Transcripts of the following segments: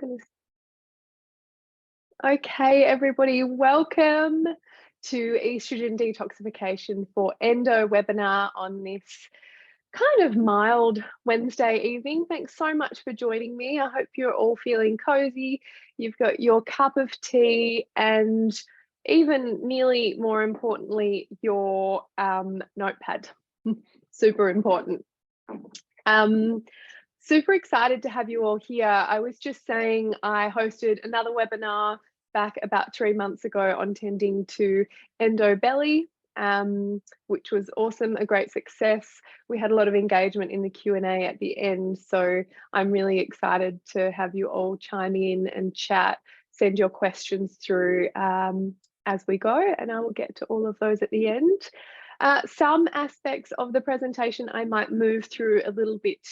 Gonna... Okay, everybody, welcome to Estrogen Detoxification for Endo webinar on this kind of mild Wednesday evening. Thanks so much for joining me. I hope you're all feeling cozy. You've got your cup of tea and even nearly more importantly, your notepad. Super important. Super excited to have you all here. I was just saying I hosted another webinar back about 3 months ago on tending to endo belly, which was awesome, a great success. We had a lot of engagement in the Q&A at the end, so I'm really excited to have you all chime in and chat, send your questions through as we go, and I will get to all of those at the end. Some aspects of the presentation I might move through a little bit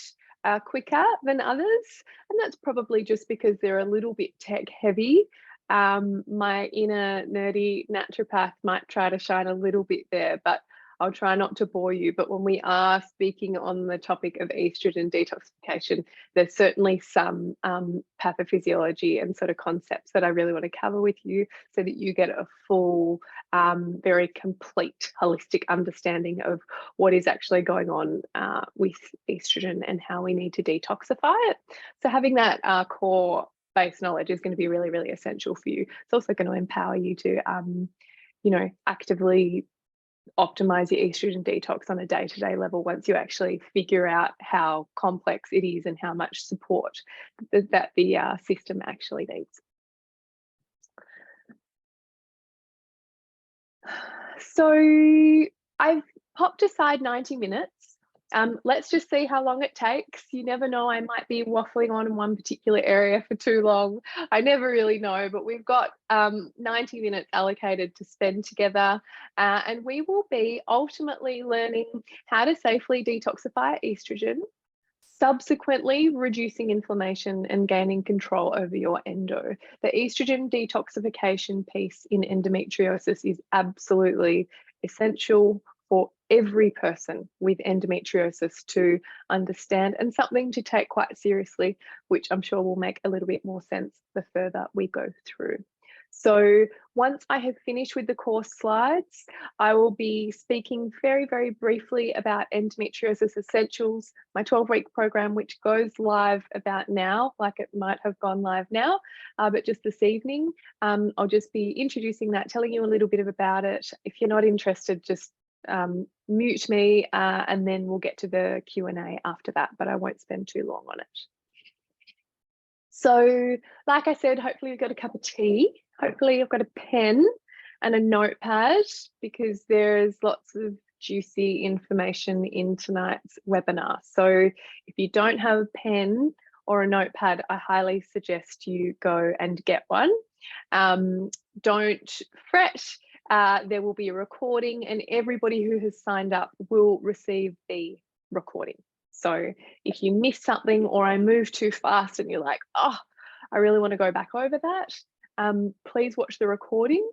quicker than others, and that's probably just because they're a little bit tech heavy. My inner nerdy naturopath might try to shine a little bit there, but I'll try not to bore you. But when we are speaking on the topic of estrogen detoxification, there's certainly some pathophysiology and sort of concepts that I really want to cover with you so that you get a full, very complete, holistic understanding of what is actually going on with estrogen and how we need to detoxify it. So having that core base knowledge is going to be really, really essential for you. It's also going to empower you to, actively optimize your estrogen detox on a day-to-day level once you actually figure out how complex it is and how much support that the system actually needs. So I've popped aside 90 minutes. Let's just see how long it takes. You never know, I might be waffling on in one particular area for too long. I never really know, but we've got 90 minutes allocated to spend together, and we will be ultimately learning how to safely detoxify estrogen, subsequently reducing inflammation and gaining control over your endo. The estrogen detoxification piece in endometriosis is absolutely essential for every person with endometriosis to understand, and something to take quite seriously, which I'm sure will make a little bit more sense the further we go through. So once I have finished with the course slides, I will be speaking very, very briefly about Endometriosis Essentials, my 12-week program, which goes live about now, like it might have gone live now, but just this evening. I'll just be introducing that, telling you a little bit about it. If you're not interested, just mute me and then we'll get to the Q&A after that, but I won't spend too long on it. So like I said, hopefully you've got a cup of tea. Hopefully you've got a pen and a notepad, because there's lots of juicy information in tonight's webinar. So if you don't have a pen or a notepad, I highly suggest you go and get one. Don't fret. There will be a recording, and everybody who has signed up will receive the recording. So if you miss something or I move too fast and you're like, oh, I really want to go back over that, please watch the recording.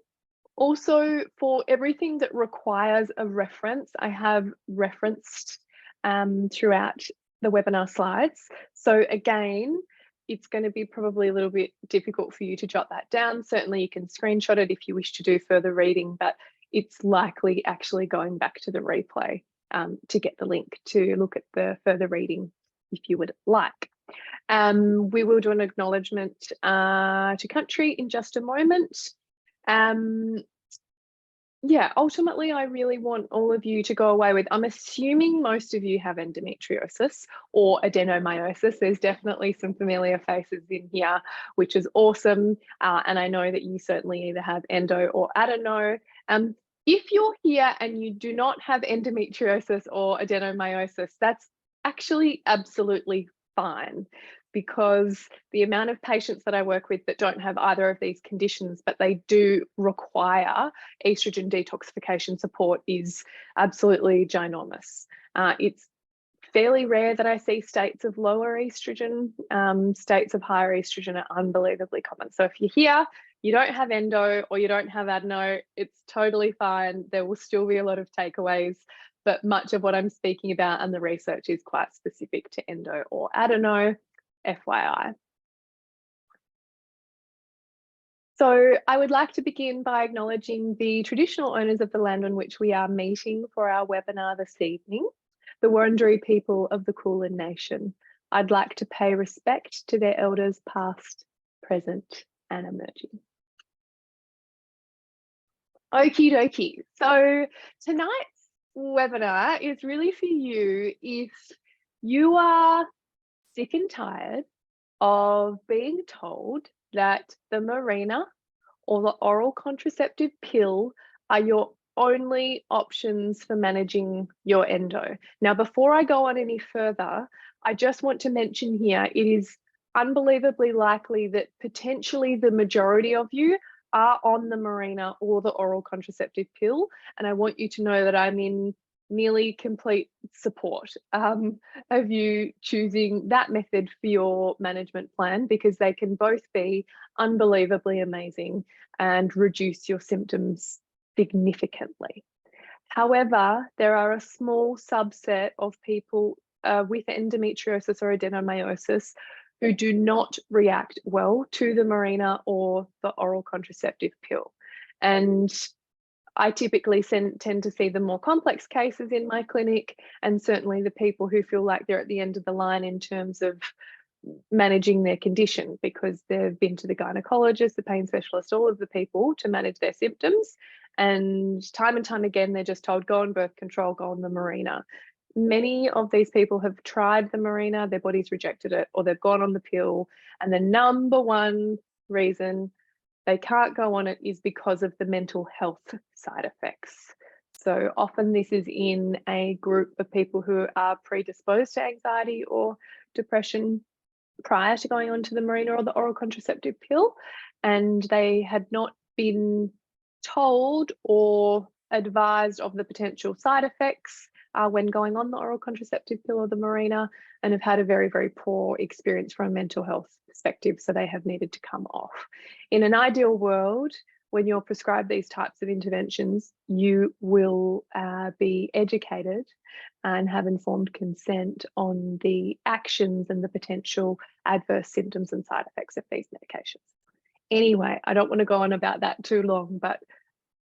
Also, for everything that requires a reference, I have referenced throughout the webinar slides. So again, it's going to be probably a little bit difficult for you to jot that down. Certainly you can screenshot it if you wish to do further reading, but it's likely actually going back to the replay to get the link to look at the further reading if you would like. We will do an acknowledgement to country in just a moment. Yeah, ultimately, I really want all of you to go away with, I'm assuming most of you have endometriosis or adenomyosis. There's definitely some familiar faces in here, which is awesome. And I know that you certainly either have endo or adeno. If you're here and you do not have endometriosis or adenomyosis, that's actually absolutely fine, because the amount of patients that I work with that don't have either of these conditions, but they do require estrogen detoxification support, is absolutely ginormous. It's fairly rare that I see states of lower estrogen. States of higher estrogen are unbelievably common. So if you're here, you don't have endo or you don't have adeno, it's totally fine. There will still be a lot of takeaways, but much of what I'm speaking about and the research is quite specific to endo or adeno, FYI. So I would like to begin by acknowledging the traditional owners of the land on which we are meeting for our webinar this evening, the Wurundjeri people of the Kulin Nation. I'd like to pay respect to their elders past, present and emerging. Okie dokie. So tonight's webinar is really for you if you are sick and tired of being told that the Mirena or the oral contraceptive pill are your only options for managing your endo. Now, before I go on any further, I just want to mention here, it is unbelievably likely that potentially the majority of you are on the Mirena or the oral contraceptive pill. And I want you to know that I'm in nearly complete support of you choosing that method for your management plan, because they can both be unbelievably amazing and reduce your symptoms significantly. However, there are a small subset of people with endometriosis or adenomyosis who do not react well to the Mirena or the oral contraceptive pill. And I typically tend to see the more complex cases in my clinic, and certainly the people who feel like they're at the end of the line in terms of managing their condition, because they've been to the gynecologist, the pain specialist, all of the people to manage their symptoms. And time again, they're just told, go on birth control, go on the Mirena. Many of these people have tried the Mirena, their body's rejected it, or they've gone on the pill. And the number one reason they can't go on it is because of the mental health side effects. So often this is in a group of people who are predisposed to anxiety or depression prior to going on to the Mirena or the oral contraceptive pill, and they had not been told or advised of the potential side effects when going on the oral contraceptive pill or the Mirena, and have had a very, very poor experience from a mental health perspective, so they have needed to come off. In an ideal world, when you're prescribed these types of interventions, you will be educated and have informed consent on the actions and the potential adverse symptoms and side effects of these medications. Anyway, I don't want to go on about that too long, but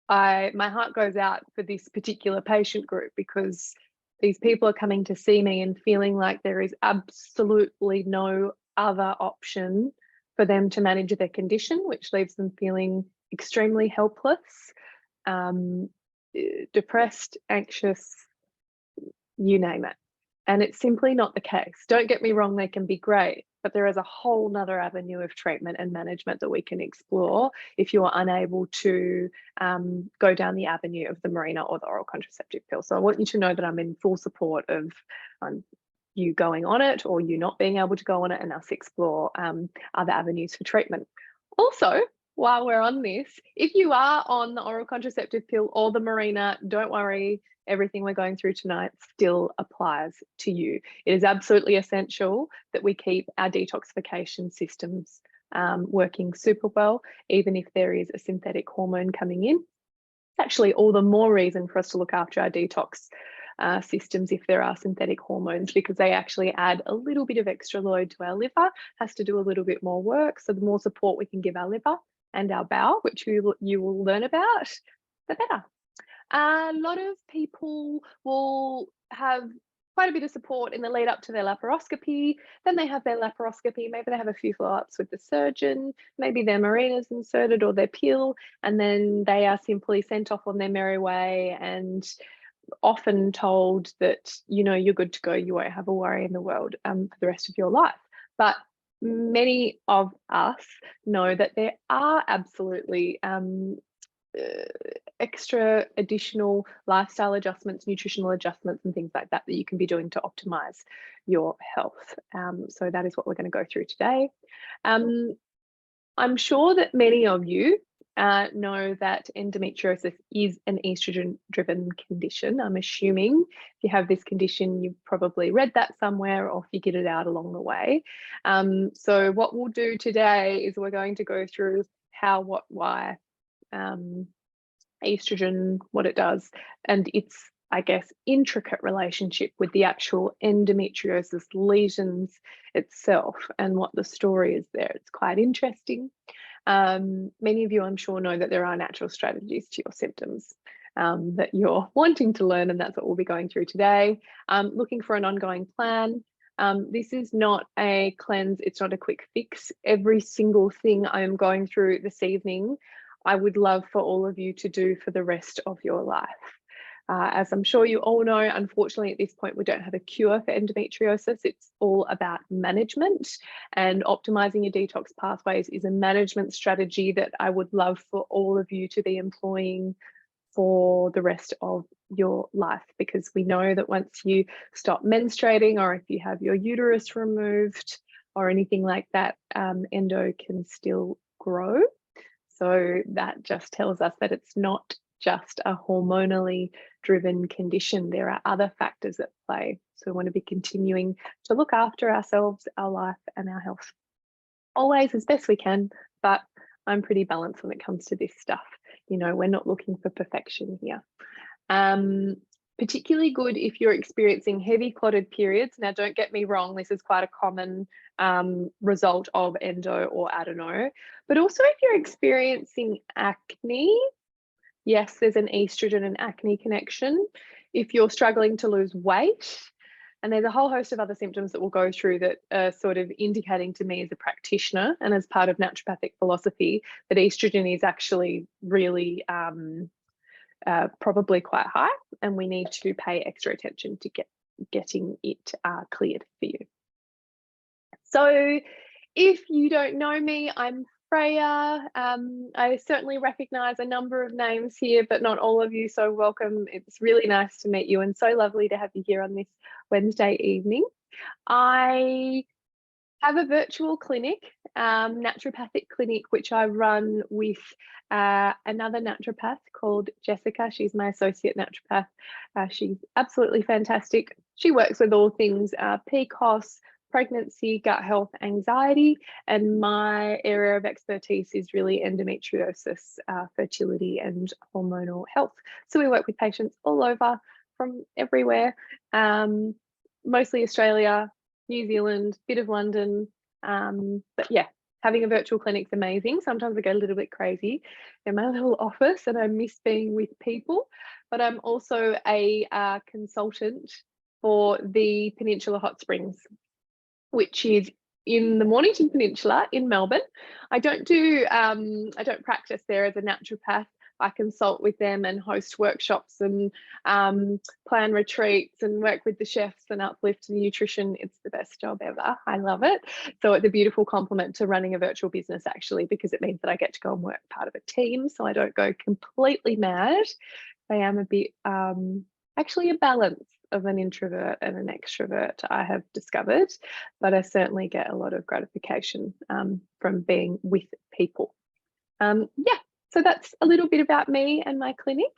my heart goes out for this particular patient group, because these people are coming to see me and feeling like there is absolutely no other option for them to manage their condition, which leaves them feeling extremely helpless, depressed, anxious, you name it. And it's simply not the case. Don't get me wrong, they can be great, but there is a whole nother avenue of treatment and management that we can explore if you are unable to go down the avenue of the Mirena or the oral contraceptive pill. So I want you to know that I'm in full support of you going on it or you not being able to go on it, and us explore other avenues for treatment. Also, while we're on this, if you are on the oral contraceptive pill or the Mirena, don't worry, everything we're going through tonight still applies to you. It is absolutely essential that we keep our detoxification systems working super well, even if there is a synthetic hormone coming in. It's actually all the more reason for us to look after our detox systems if there are synthetic hormones, because they actually add a little bit of extra load to our liver, has to do a little bit more work. So the more support we can give our liver and our bowel, which you will learn about, the better. A lot of people will have quite a bit of support in the lead up to their laparoscopy. Then they have their laparoscopy, maybe they have a few follow-ups with the surgeon, maybe their Mirena's inserted or their pill, and then they are simply sent off on their merry way and often told that, you know, you're good to go, you won't have a worry in the world for the rest of your life. But many of us know that there are absolutely extra additional lifestyle adjustments, nutritional adjustments and things like that that you can be doing to optimize your health. So that is what we're going to go through today. I'm sure that many of you know that endometriosis is an estrogen-driven condition. I'm assuming if you have this condition, you've probably read that somewhere or figured it out along the way. So what we'll do today is we're going to go through how, what, why, estrogen, what it does, and its, I guess, intricate relationship with the actual endometriosis lesions itself and what the story is there. It's quite interesting. Many of you, I'm sure, know that there are natural strategies to your symptoms that you're wanting to learn, and that's what we'll be going through today. Looking for an ongoing plan. This is not a cleanse, it's not a quick fix. Every single thing I am going through this evening, I would love for all of you to do for the rest of your life. As I'm sure you all know, unfortunately, at this point, we don't have a cure for endometriosis. It's all about management, and optimizing your detox pathways is a management strategy that I would love for all of you to be employing for the rest of your life, because we know that once you stop menstruating, or if you have your uterus removed or anything like that, endo can still grow. So that just tells us that it's not just a hormonally driven condition. There are other factors at play. So we want to be continuing to look after ourselves, our life, and our health always as best we can. But I'm pretty balanced when it comes to this stuff. You know, we're not looking for perfection here. Particularly good if you're experiencing heavy clotted periods. Now, don't get me wrong, this is quite a common result of endo or adeno, but also if you're experiencing acne. Yes, there's an estrogen and acne connection. If you're struggling to lose weight, and there's a whole host of other symptoms that we'll go through that are sort of indicating to me as a practitioner and as part of naturopathic philosophy that estrogen is actually really probably quite high, and we need to pay extra attention to getting it cleared for you. So if you don't know me, I'm Freya. I certainly recognize a number of names here, but not all of you, so welcome. It's really nice to meet you and so lovely to have you here on this Wednesday evening. I have a virtual clinic, naturopathic clinic, which I run with another naturopath called Jessica. She's my associate naturopath. She's absolutely fantastic. She works with all things PCOS, pregnancy, gut health, anxiety, and my area of expertise is really endometriosis, fertility, and hormonal health. So we work with patients all over from everywhere, mostly Australia, New Zealand, bit of London, but yeah, having a virtual clinic's amazing. Sometimes I get a little bit crazy in my little office and I miss being with people, but I'm also a consultant for the Peninsula Hot Springs, which is in the Mornington Peninsula in Melbourne. I don't practice there as a naturopath. I consult with them and host workshops and plan retreats and work with the chefs and uplift the nutrition. It's the best job ever. I love it. So it's a beautiful complement to running a virtual business, actually, because it means that I get to go and work part of a team, so I don't go completely mad. I am a bit actually a balance of an introvert and an extrovert, I have discovered, but I certainly get a lot of gratification from being with people. Yeah, so that's a little bit about me and my clinic.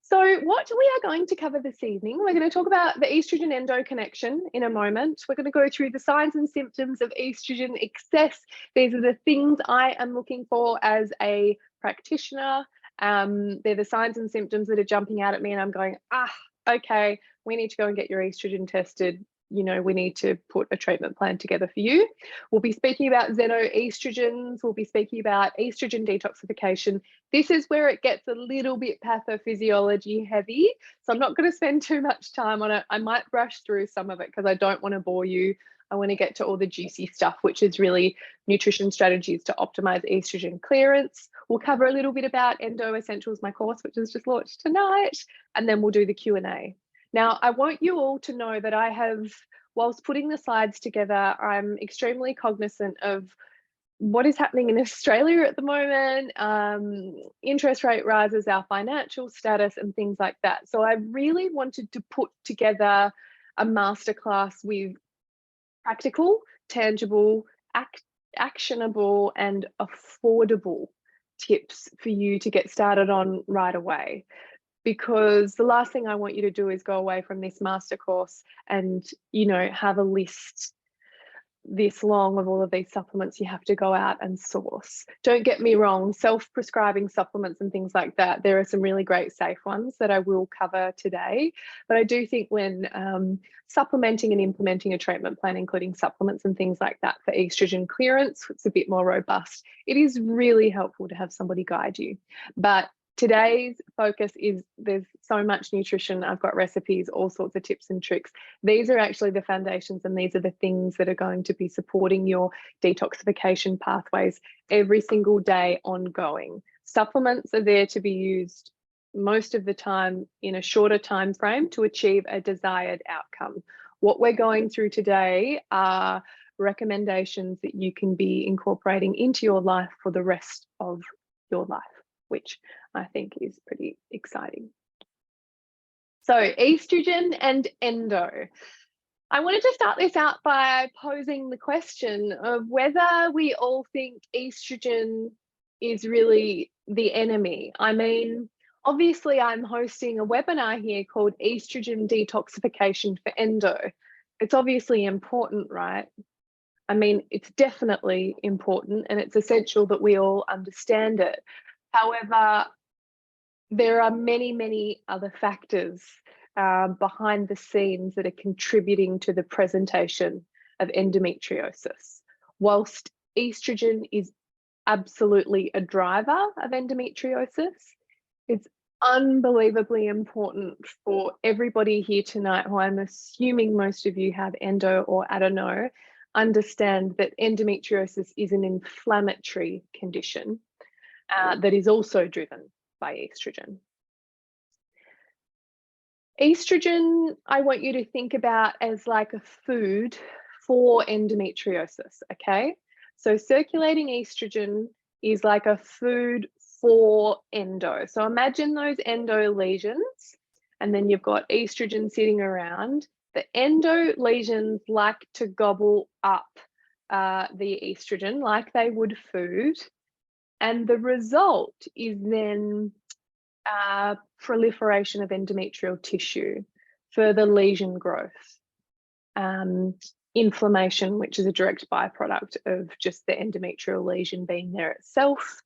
So what we are going to cover this evening, we're going to talk about the estrogen endo connection in a moment. We're going to go through the signs and symptoms of estrogen excess. These are the things I am looking for as a practitioner. They're the signs and symptoms that are jumping out at me and I'm going, okay, we need to go and get your estrogen tested. You know, we need to put a treatment plan together for you. We'll be speaking about xenoestrogens. We'll be speaking about estrogen detoxification. This is where it gets a little bit pathophysiology heavy. So I'm not going to spend too much time on it. I might brush through some of it because I don't want to bore you. I want to get to all the juicy stuff, which is really nutrition strategies to optimize estrogen clearance. We'll cover a little bit about Endo Essentials, my course, which is just launched tonight, and then we'll do the Q&A. Now, I want you all to know that I have, whilst putting the slides together, I'm extremely cognizant of what is happening in Australia at the moment, interest rate rises, our financial status, and things like that. So I really wanted to put together a masterclass with practical, tangible, actionable, and affordable tips for you to get started on right away. Because the last thing I want you to do is go away from this master course and, you know, have a list this long of all of these supplements you have to go out and source. Don't get me wrong, self-prescribing supplements and things like that, there are some really great safe ones that I will cover today. But I do think when supplementing and implementing a treatment plan, including supplements and things like that for estrogen clearance, it's a bit more robust. It is really helpful to have somebody guide you. But today's focus is, there's so much nutrition. I've got recipes, all sorts of tips and tricks. These are actually the foundations, and these are the things that are going to be supporting your detoxification pathways every single day ongoing. Supplements are there to be used most of the time in a shorter time frame to achieve a desired outcome. What we're going through today are recommendations that you can be incorporating into your life for the rest of your life, which I think is pretty exciting. So estrogen and endo. I wanted to start this out by posing the question of whether we all think estrogen is really the enemy. I mean, obviously I'm hosting a webinar here called Estrogen Detoxification for Endo. It's obviously important, right? I mean, it's definitely important, and it's essential that we all understand it. However, there are many, many other factors behind the scenes that are contributing to the presentation of endometriosis. Whilst estrogen is absolutely a driver of endometriosis, it's unbelievably important for everybody here tonight, who I'm assuming most of you have endo or adeno, understand that endometriosis is an inflammatory condition that is also driven by estrogen. Estrogen, I want you to think about as like a food for endometriosis, okay? So circulating estrogen is like a food for endo. So imagine those endo lesions, and then you've got estrogen sitting around. The endo lesions like to gobble up the estrogen like they would food. And the result is then proliferation of endometrial tissue, further lesion growth, inflammation, which is a direct byproduct of just the endometrial lesion being there itself,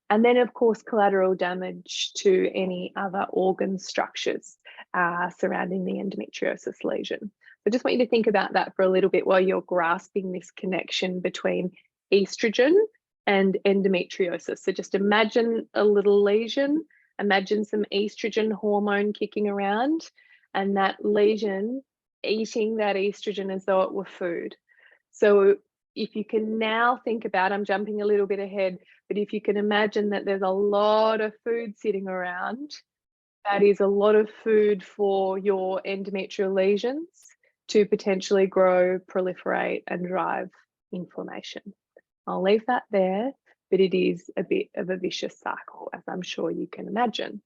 and then of course collateral damage to any other organ structures surrounding the endometriosis lesion. So just want you to think about that for a little bit while you're grasping this connection between estrogen and endometriosis. So just imagine a little lesion, imagine some estrogen hormone kicking around, and that lesion eating that estrogen as though it were food. So if you can now think about, I'm jumping a little bit ahead, but if you can imagine that there's a lot of food sitting around, that is a lot of food for your endometrial lesions to potentially grow, proliferate, and drive inflammation. I'll leave that there, but it is a bit of a vicious cycle, as I'm sure you can imagine.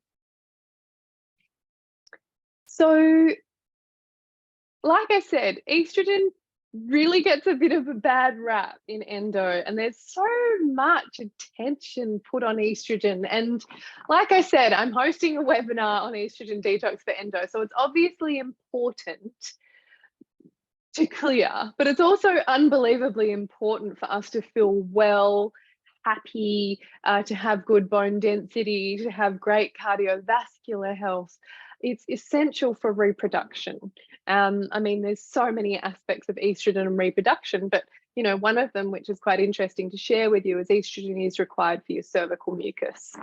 So, like I said, estrogen really gets a bit of a bad rap in endo, and there's so much attention put on estrogen. And like I said, I'm hosting a webinar on estrogen detox for endo, so it's obviously important to clear, but it's also unbelievably important for us to feel well, happy, to have good bone density, to have great cardiovascular health. It's essential for reproduction. I mean, there's so many aspects of estrogen and reproduction, but you know, one of them, which is quite interesting to share with you, is estrogen is required for your cervical mucus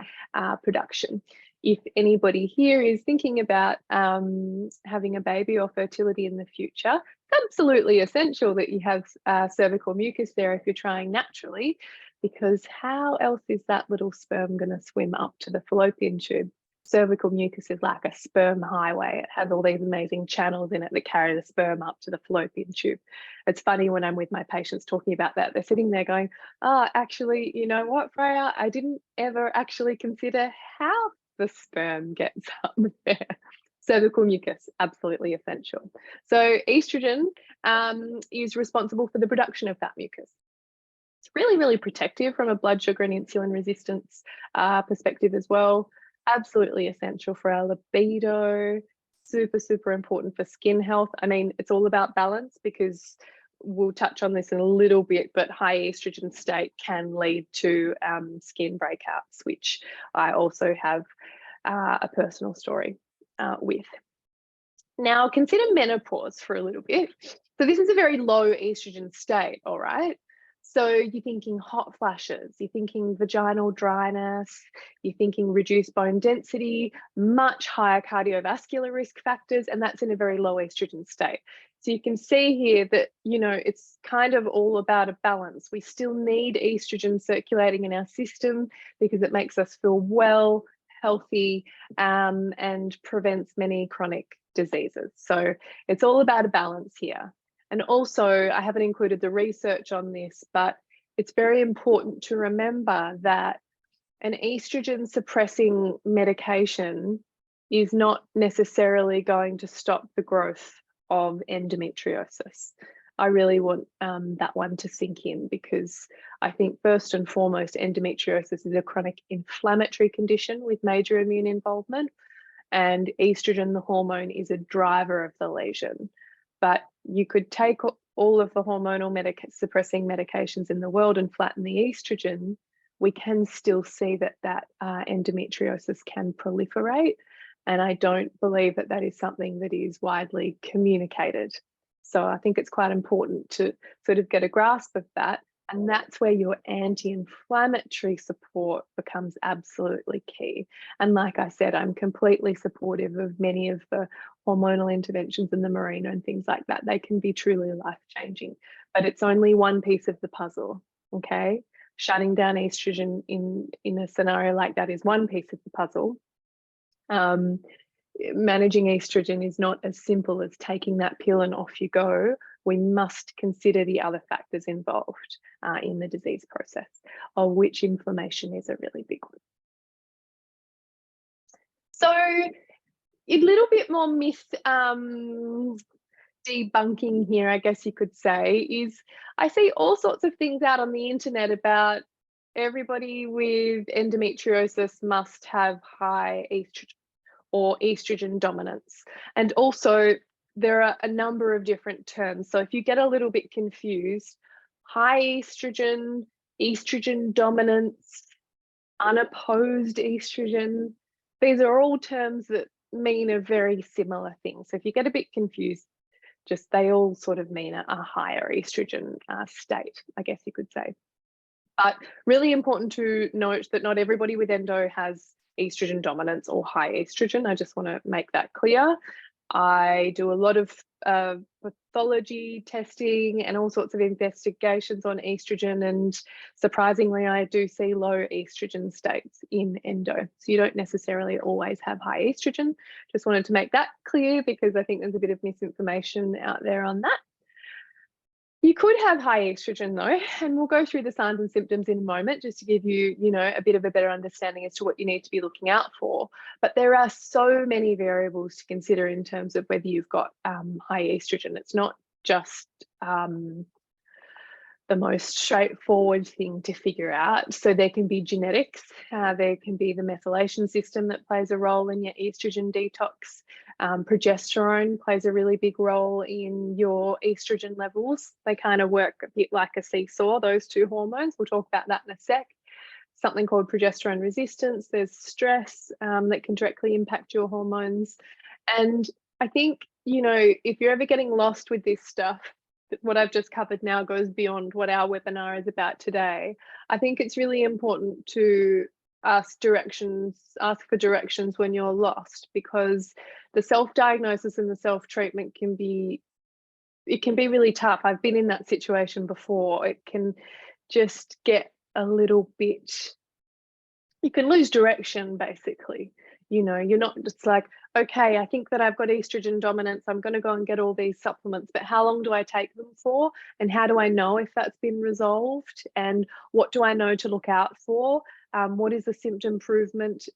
production. If anybody here is thinking about having a baby or fertility in the future, it's absolutely essential that you have cervical mucus there if you're trying naturally, because how else is that little sperm going to swim up to the fallopian tube? Cervical mucus is like a sperm highway. It has all these amazing channels in it that carry the sperm up to the fallopian tube. It's funny when I'm with my patients talking about that, they're sitting there going, oh, actually, you know what, Freya, I didn't ever actually consider how the sperm gets up there. Cervical mucus, absolutely essential. So estrogen is responsible for the production of that mucus. It's really, really protective from a blood sugar and insulin resistance perspective as well. Absolutely essential for our libido, super, super important for skin health. I mean, it's all about balance, because we'll touch on this in a little bit, but high estrogen state can lead to skin breakouts, which I also have a personal story with. Now, consider menopause for a little bit. So this is a very low estrogen state, all right? So you're thinking hot flashes, you're thinking vaginal dryness, you're thinking reduced bone density, much higher cardiovascular risk factors, and that's in a very low estrogen state. So you can see here that, you know, it's kind of all about a balance. We still need estrogen circulating in our system because it makes us feel well, healthy, and prevents many chronic diseases. So it's all about a balance here. And also, I haven't included the research on this, but it's very important to remember that an estrogen suppressing medication is not necessarily going to stop the growth of endometriosis. I really want that one to sink in, because I think first and foremost, endometriosis is a chronic inflammatory condition with major immune involvement, and estrogen, the hormone, is a driver of the lesion. But you could take all of the hormonal suppressing medications in the world and flatten the estrogen, we can still see that endometriosis can proliferate. And I don't believe that is something that is widely communicated. So I think it's quite important to sort of get a grasp of that. And that's where your anti-inflammatory support becomes absolutely key. And like I said, I'm completely supportive of many of the hormonal interventions in the Merino and things like that. They can be truly life-changing, but it's only one piece of the puzzle, okay? Shutting down estrogen in a scenario like that is one piece of the puzzle. Managing estrogen is not as simple as taking that pill and off you go. We must consider the other factors involved in the disease process, of which inflammation is a really big one. So a little bit more myth debunking here, I guess you could say, is I see all sorts of things out on the internet about everybody with endometriosis must have high estrogen or estrogen dominance. And also there are a number of different terms. So if you get a little bit confused, high estrogen, estrogen dominance, unopposed estrogen, these are all terms that mean a very similar thing. So if you get a bit confused, just they all sort of mean a higher estrogen state, I guess you could say. But really important to note that not everybody with endo has estrogen dominance or high estrogen. I just want to make that clear. I do a lot of pathology testing and all sorts of investigations on estrogen, and surprisingly, I do see low estrogen states in endo. So you don't necessarily always have high estrogen. Just wanted to make that clear because I think there's a bit of misinformation out there on that. You could have high estrogen though, and we'll go through the signs and symptoms in a moment just to give you, a bit of a better understanding as to what you need to be looking out for. But there are so many variables to consider in terms of whether you've got high estrogen. It's not just the most straightforward thing to figure out. So there can be genetics, there can be the methylation system that plays a role in your estrogen detox. Progesterone plays a really big role in your estrogen levels. They kind of work a bit like a seesaw, those two hormones. We'll talk about that in a sec. Something called progesterone resistance. There's stress that can directly impact your hormones. And I think, if you're ever getting lost with this stuff, what I've just covered now goes beyond what our webinar is about today. I think it's really important to ask for directions when you're lost, because the self-diagnosis and the self-treatment can be really tough. I've been in that situation before. It can just get a little bit, you can lose direction basically. You're not just like, okay, I think that I've got estrogen dominance, I'm going to go and get all these supplements, but how long do I take them for? And how do I know if that's been resolved? And what do I know to look out for? What is the symptom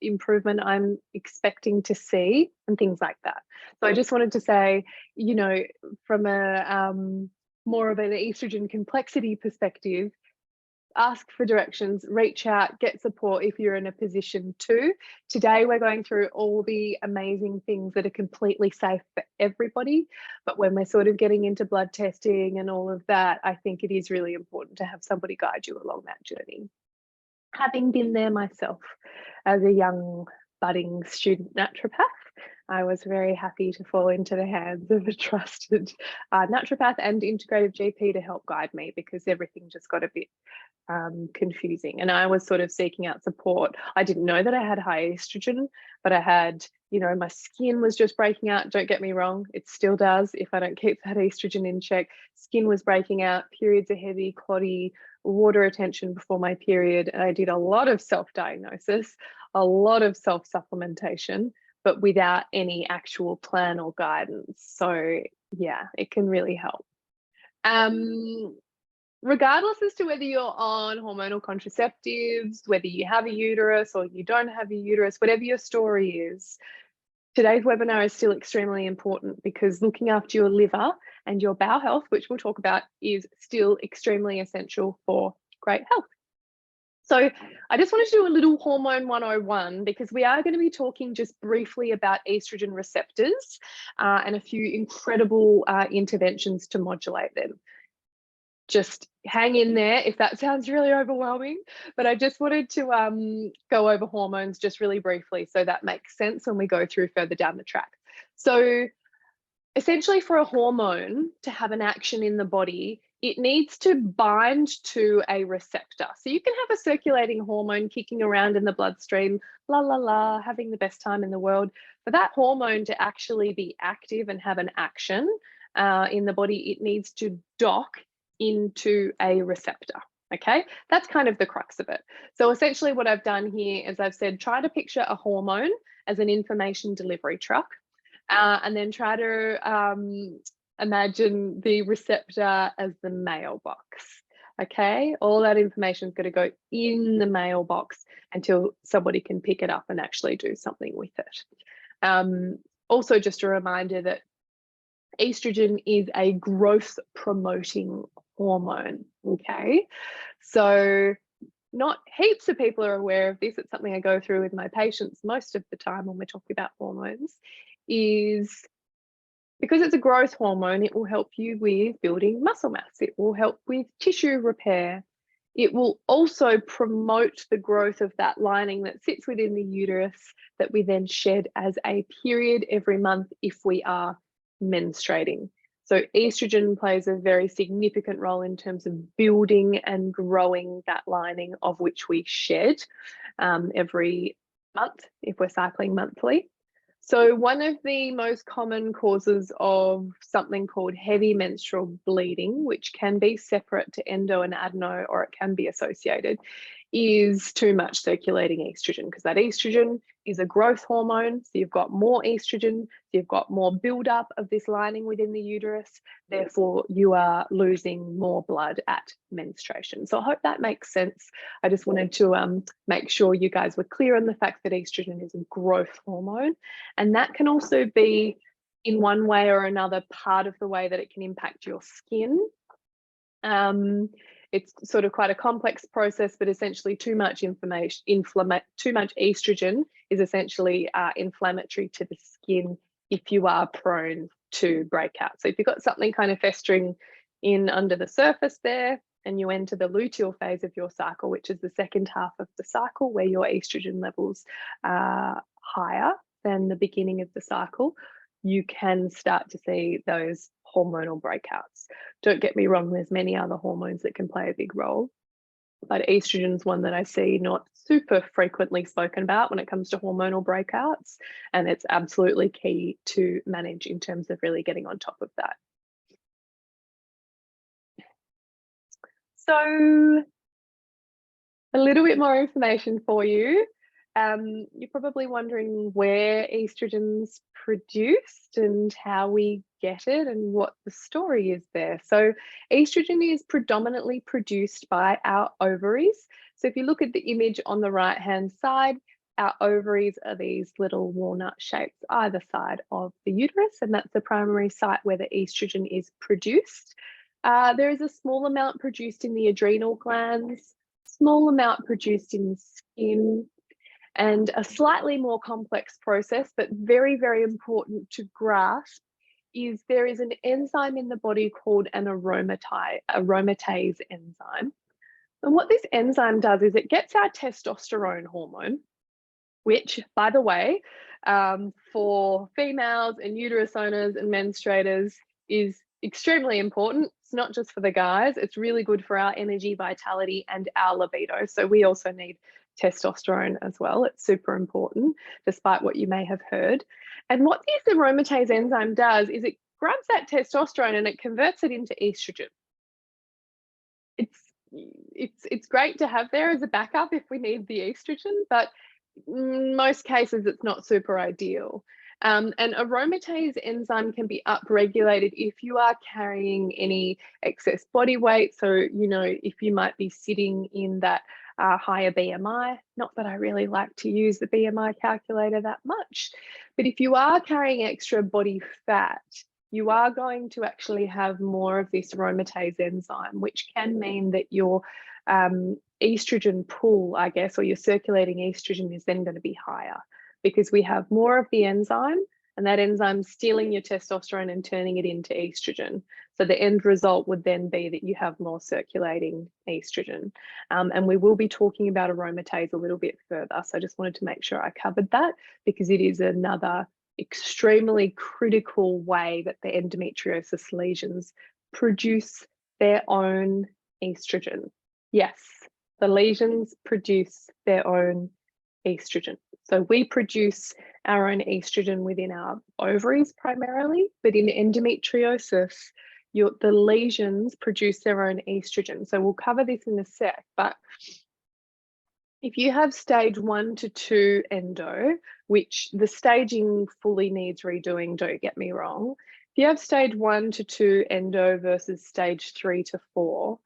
improvement I'm expecting to see, and things like that. So I just wanted to say, from a more of an estrogen complexity perspective, ask for directions, reach out, get support if you're in a position to. Today, we're going through all the amazing things that are completely safe for everybody. But when we're sort of getting into blood testing and all of that, I think it is really important to have somebody guide you along that journey. Having been there myself as a young budding student naturopath, I was very happy to fall into the hands of a trusted naturopath and integrative GP to help guide me, because everything just got a bit confusing. And I was sort of seeking out support. I didn't know that I had high estrogen, but I had, my skin was just breaking out. Don't get me wrong, it still does if I don't keep that estrogen in check. Skin was breaking out, periods are heavy, clotty, water retention before my period. And I did a lot of self-diagnosis, a lot of self-supplementation, but without any actual plan or guidance. So yeah, it can really help. Regardless as to whether you're on hormonal contraceptives, whether you have a uterus or you don't have a uterus, whatever your story is, today's webinar is still extremely important, because looking after your liver and your bowel health, which we'll talk about, is still extremely essential for great health. So I just wanted to do a little hormone 101, because we are going to be talking just briefly about estrogen receptors and a few incredible interventions to modulate them. Just hang in there if that sounds really overwhelming, but I just wanted to go over hormones just really briefly so that makes sense when we go through further down the track. So essentially, for a hormone to have an action in the body, it needs to bind to a receptor. So you can have a circulating hormone kicking around in the bloodstream, la la la, having the best time in the world. For that hormone to actually be active and have an action in the body, it needs to dock into a receptor. Okay, that's kind of the crux of it. So essentially what I've done here is I've said, try to picture a hormone as an information delivery truck, and then try to imagine the receptor as the mailbox. Okay, all that information is going to go in the mailbox until somebody can pick it up and actually do something with it. Also, just a reminder that estrogen is a growth promoting hormone. Okay, so not heaps of people are aware of this. It's something I go through with my patients most of the time when we're talking about hormones, is because it's a growth hormone, it will help you with building muscle mass. It will help with tissue repair. It will also promote the growth of that lining that sits within the uterus that we then shed as a period every month if we are menstruating. So estrogen plays a very significant role in terms of building and growing that lining of which we shed every month if we're cycling monthly. So one of the most common causes of something called heavy menstrual bleeding, which can be separate to endo and adeno, or it can be associated, is too much circulating estrogen, because that estrogen is a growth hormone. So you've got more estrogen, so you've got more buildup of this lining within the uterus. Therefore, you are losing more blood at menstruation. So I hope that makes sense. I just wanted to make sure you guys were clear on the fact that estrogen is a growth hormone, and that can also be, in one way or another, part of the way that it can impact your skin. It's sort of quite a complex process, but essentially too much estrogen is essentially inflammatory to the skin if you are prone to breakout. So if you've got something kind of festering in under the surface there, and you enter the luteal phase of your cycle, which is the second half of the cycle where your estrogen levels are higher than the beginning of the cycle, you can start to see those hormonal breakouts. Don't get me wrong, there's many other hormones that can play a big role, but estrogen is one that I see not super frequently spoken about when it comes to hormonal breakouts, and it's absolutely key to manage in terms of really getting on top of that. So a little bit more information for you. You're probably wondering where estrogen's produced and how we get it and what the story is there. So estrogen is predominantly produced by our ovaries. So if you look at the image on the right hand side, our ovaries are these little walnut shapes either side of the uterus, and that's the primary site where the estrogen is produced. There is a small amount produced in the adrenal glands, small amount produced in the skin, and a slightly more complex process, but very, very important to grasp, is there is an enzyme in the body called an aromatase enzyme. And what this enzyme does is it gets our testosterone hormone, which, by the way, for females and uterus owners and menstruators is extremely important. It's not just for the guys, it's really good for our energy, vitality, and our libido. So we also need testosterone as well. It's super important, despite what you may have heard. And what this aromatase enzyme does is it grabs that testosterone and it converts it into estrogen. It's great to have there as a backup if we need the estrogen, but in most cases it's not super ideal. And aromatase enzyme can be upregulated if you are carrying any excess body weight. So, you know, if you might be sitting in that higher BMI, not that I really like to use the BMI calculator that much, but if you are carrying extra body fat, you are going to actually have more of this aromatase enzyme, which can mean that your estrogen pool, I guess, or your circulating estrogen is then going to be higher because we have more of the enzyme, and that enzyme stealing your testosterone and turning it into estrogen. So the end result would then be that you have more circulating estrogen. And we will be talking about aromatase a little bit further. So I just wanted to make sure I covered that because it is another extremely critical way that the endometriosis lesions produce their own estrogen. Yes, the lesions produce their own estrogen. So we produce our own estrogen within our ovaries primarily, but in endometriosis, the lesions produce their own estrogen. So we'll cover this in a sec, but if you have stage 1 to 2 endo, which the staging fully needs redoing, don't get me wrong. If you have stage 1 to 2 endo versus stage 3 to 4,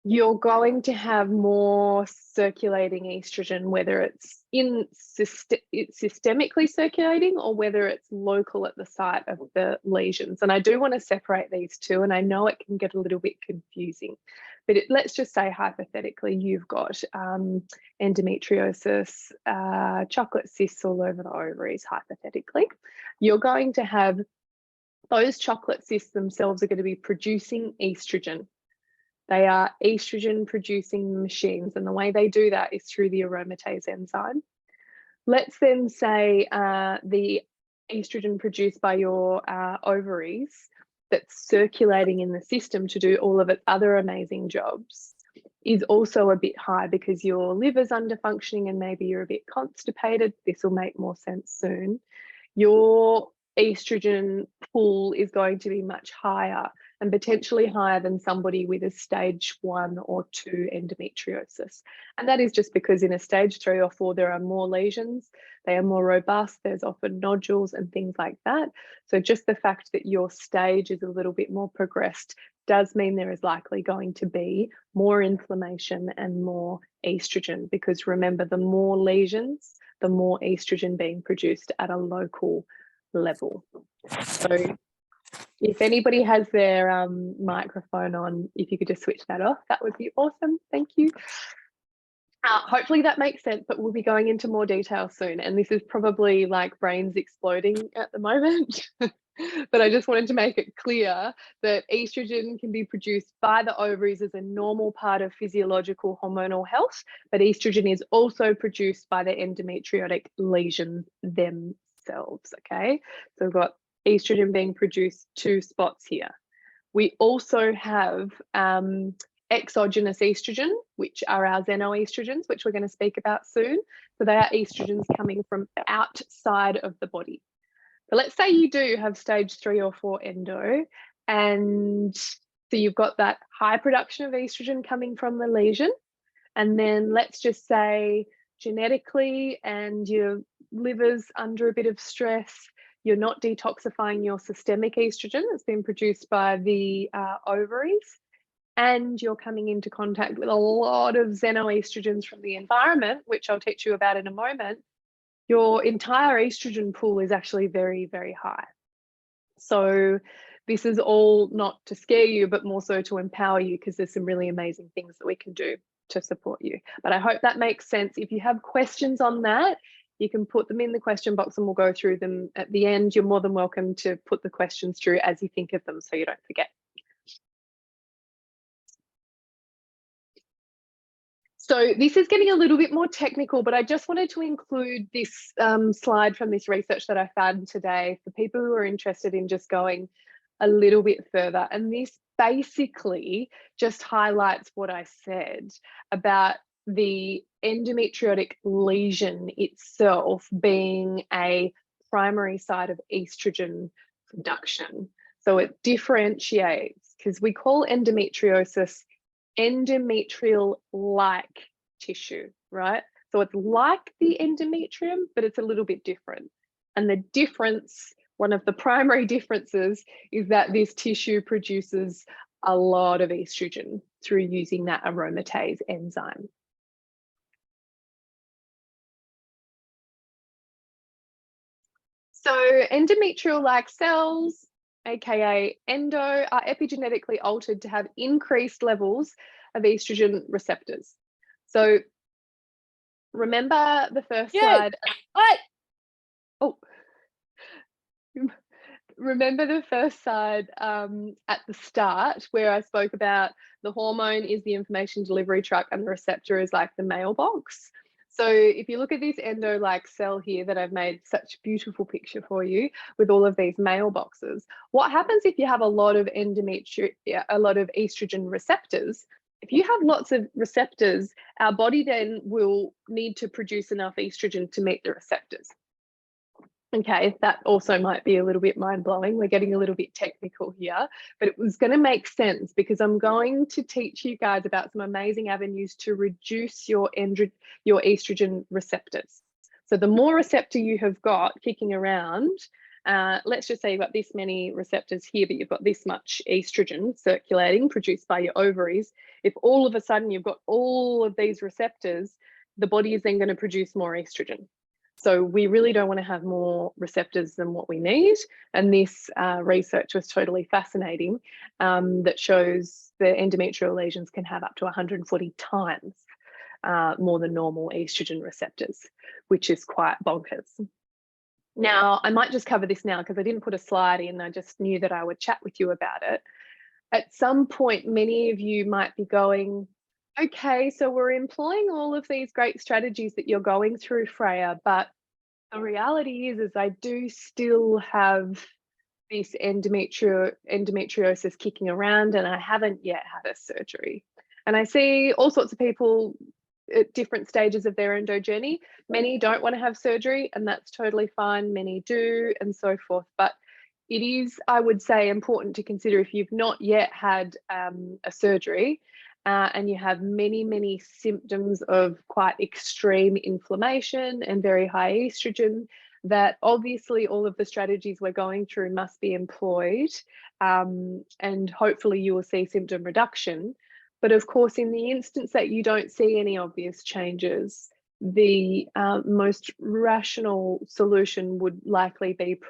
you're going to have more circulating estrogen, whether it's systemically circulating or whether it's local at the site of the lesions. And I do want to separate these two, and I know it can get a little bit confusing, but let's just say hypothetically you've got endometriosis, chocolate cysts all over the ovaries, hypothetically. You're going to have those chocolate cysts themselves are going to be producing estrogen. They are estrogen producing machines, and the way they do that is through the aromatase enzyme. Let's then say the estrogen produced by your ovaries that's circulating in the system to do all of its other amazing jobs is also a bit high because your liver's under functioning and maybe you're a bit constipated. This will make more sense soon. Your estrogen pool is going to be much higher and potentially higher than somebody with a stage 1 or 2 endometriosis. And that is just because in a stage 3 or 4, there are more lesions, they are more robust, there's often nodules and things like that. So just the fact that your stage is a little bit more progressed does mean there is likely going to be more inflammation and more estrogen, because remember, the more lesions, the more estrogen being produced at a local level. So if anybody has their microphone on, if you could just switch that off, that would be awesome. Thank you. Hopefully that makes sense, but we'll be going into more detail soon. And this is probably like brains exploding at the moment. But I just wanted to make it clear that estrogen can be produced by the ovaries as a normal part of physiological hormonal health, but estrogen is also produced by the endometriotic lesions themselves, okay? So we've got estrogen being produced 2 spots here. We also have exogenous estrogen, which are our xenoestrogens, which we're going to speak about soon. So they are estrogens coming from outside of the body. But let's say you do have stage 3 or 4 endo, and so you've got that high production of estrogen coming from the lesion, and then let's just say genetically and your liver's under a bit of stress, you're not detoxifying your systemic estrogen that's been produced by the ovaries, and you're coming into contact with a lot of xenoestrogens from the environment, which I'll teach you about in a moment, your entire estrogen pool is actually very, very high. So this is all not to scare you, but more so to empower you, because there's some really amazing things that we can do to support you. But I hope that makes sense. If you have questions on that, you can put them in the question box and we'll go through them at the end. You're more than welcome to put the questions through as you think of them so you don't forget. So this is getting a little bit more technical, but I just wanted to include this slide from this research that I found today for people who are interested in just going a little bit further. And this basically just highlights what I said about the endometriotic lesion itself being a primary site of estrogen production. So it differentiates, because we call endometriosis endometrial-like tissue, right? So it's like the endometrium, but it's a little bit different. And the difference, one of the primary differences, is that this tissue produces a lot of estrogen through using that aromatase enzyme. So endometrial-like cells, aka endo, are epigenetically altered to have increased levels of estrogen receptors. So remember the first slide. Oh, remember the first slide at the start where I spoke about the hormone is the information delivery truck and the receptor is like the mailbox. So if you look at this endo-like cell here that I've made such a beautiful picture for you with all of these mailboxes, what happens if you have a lot of estrogen receptors? If you have lots of receptors, our body then will need to produce enough estrogen to meet the receptors. Okay, that also might be a little bit mind-blowing. We're getting a little bit technical here, but it was going to make sense because I'm going to teach you guys about some amazing avenues to reduce your estrogen receptors. So the more receptor you have got kicking around, let's just say you've got this many receptors here, but you've got this much estrogen circulating produced by your ovaries. If all of a sudden you've got all of these receptors, the body is then going to produce more estrogen. So we really don't want to have more receptors than what we need. And this research was totally fascinating, that shows the endometrial lesions can have up to 140 times more than normal estrogen receptors, which is quite bonkers. Now, I might just cover this now because I didn't put a slide in. I just knew that I would chat with you about it. At some point, many of you might be going, okay, so we're employing all of these great strategies that you're going through, Freya, but the reality is I do still have this endometriosis kicking around and I haven't yet had a surgery. And I see all sorts of people at different stages of their endo journey. Many don't want to have surgery and that's totally fine. Many do and so forth. But it is, I would say, important to consider if you've not yet had a surgery and you have many symptoms of quite extreme inflammation and very high estrogen, that obviously all of the strategies we're going through must be employed, and hopefully you will see symptom reduction. But of course, in the instance that you don't see any obvious changes, the most rational solution would likely be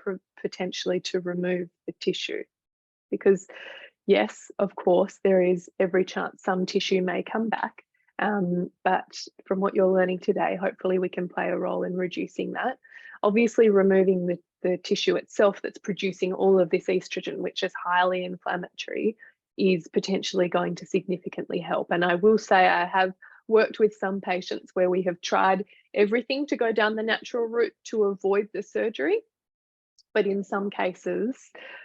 potentially to remove the tissue, because yes, of course, there is every chance some tissue may come back. But from what you're learning today, hopefully we can play a role in reducing that. Obviously, removing the tissue itself that's producing all of this estrogen, which is highly inflammatory, is potentially going to significantly help. And I will say I have worked with some patients where we have tried everything to go down the natural route to avoid the surgery. But in some cases,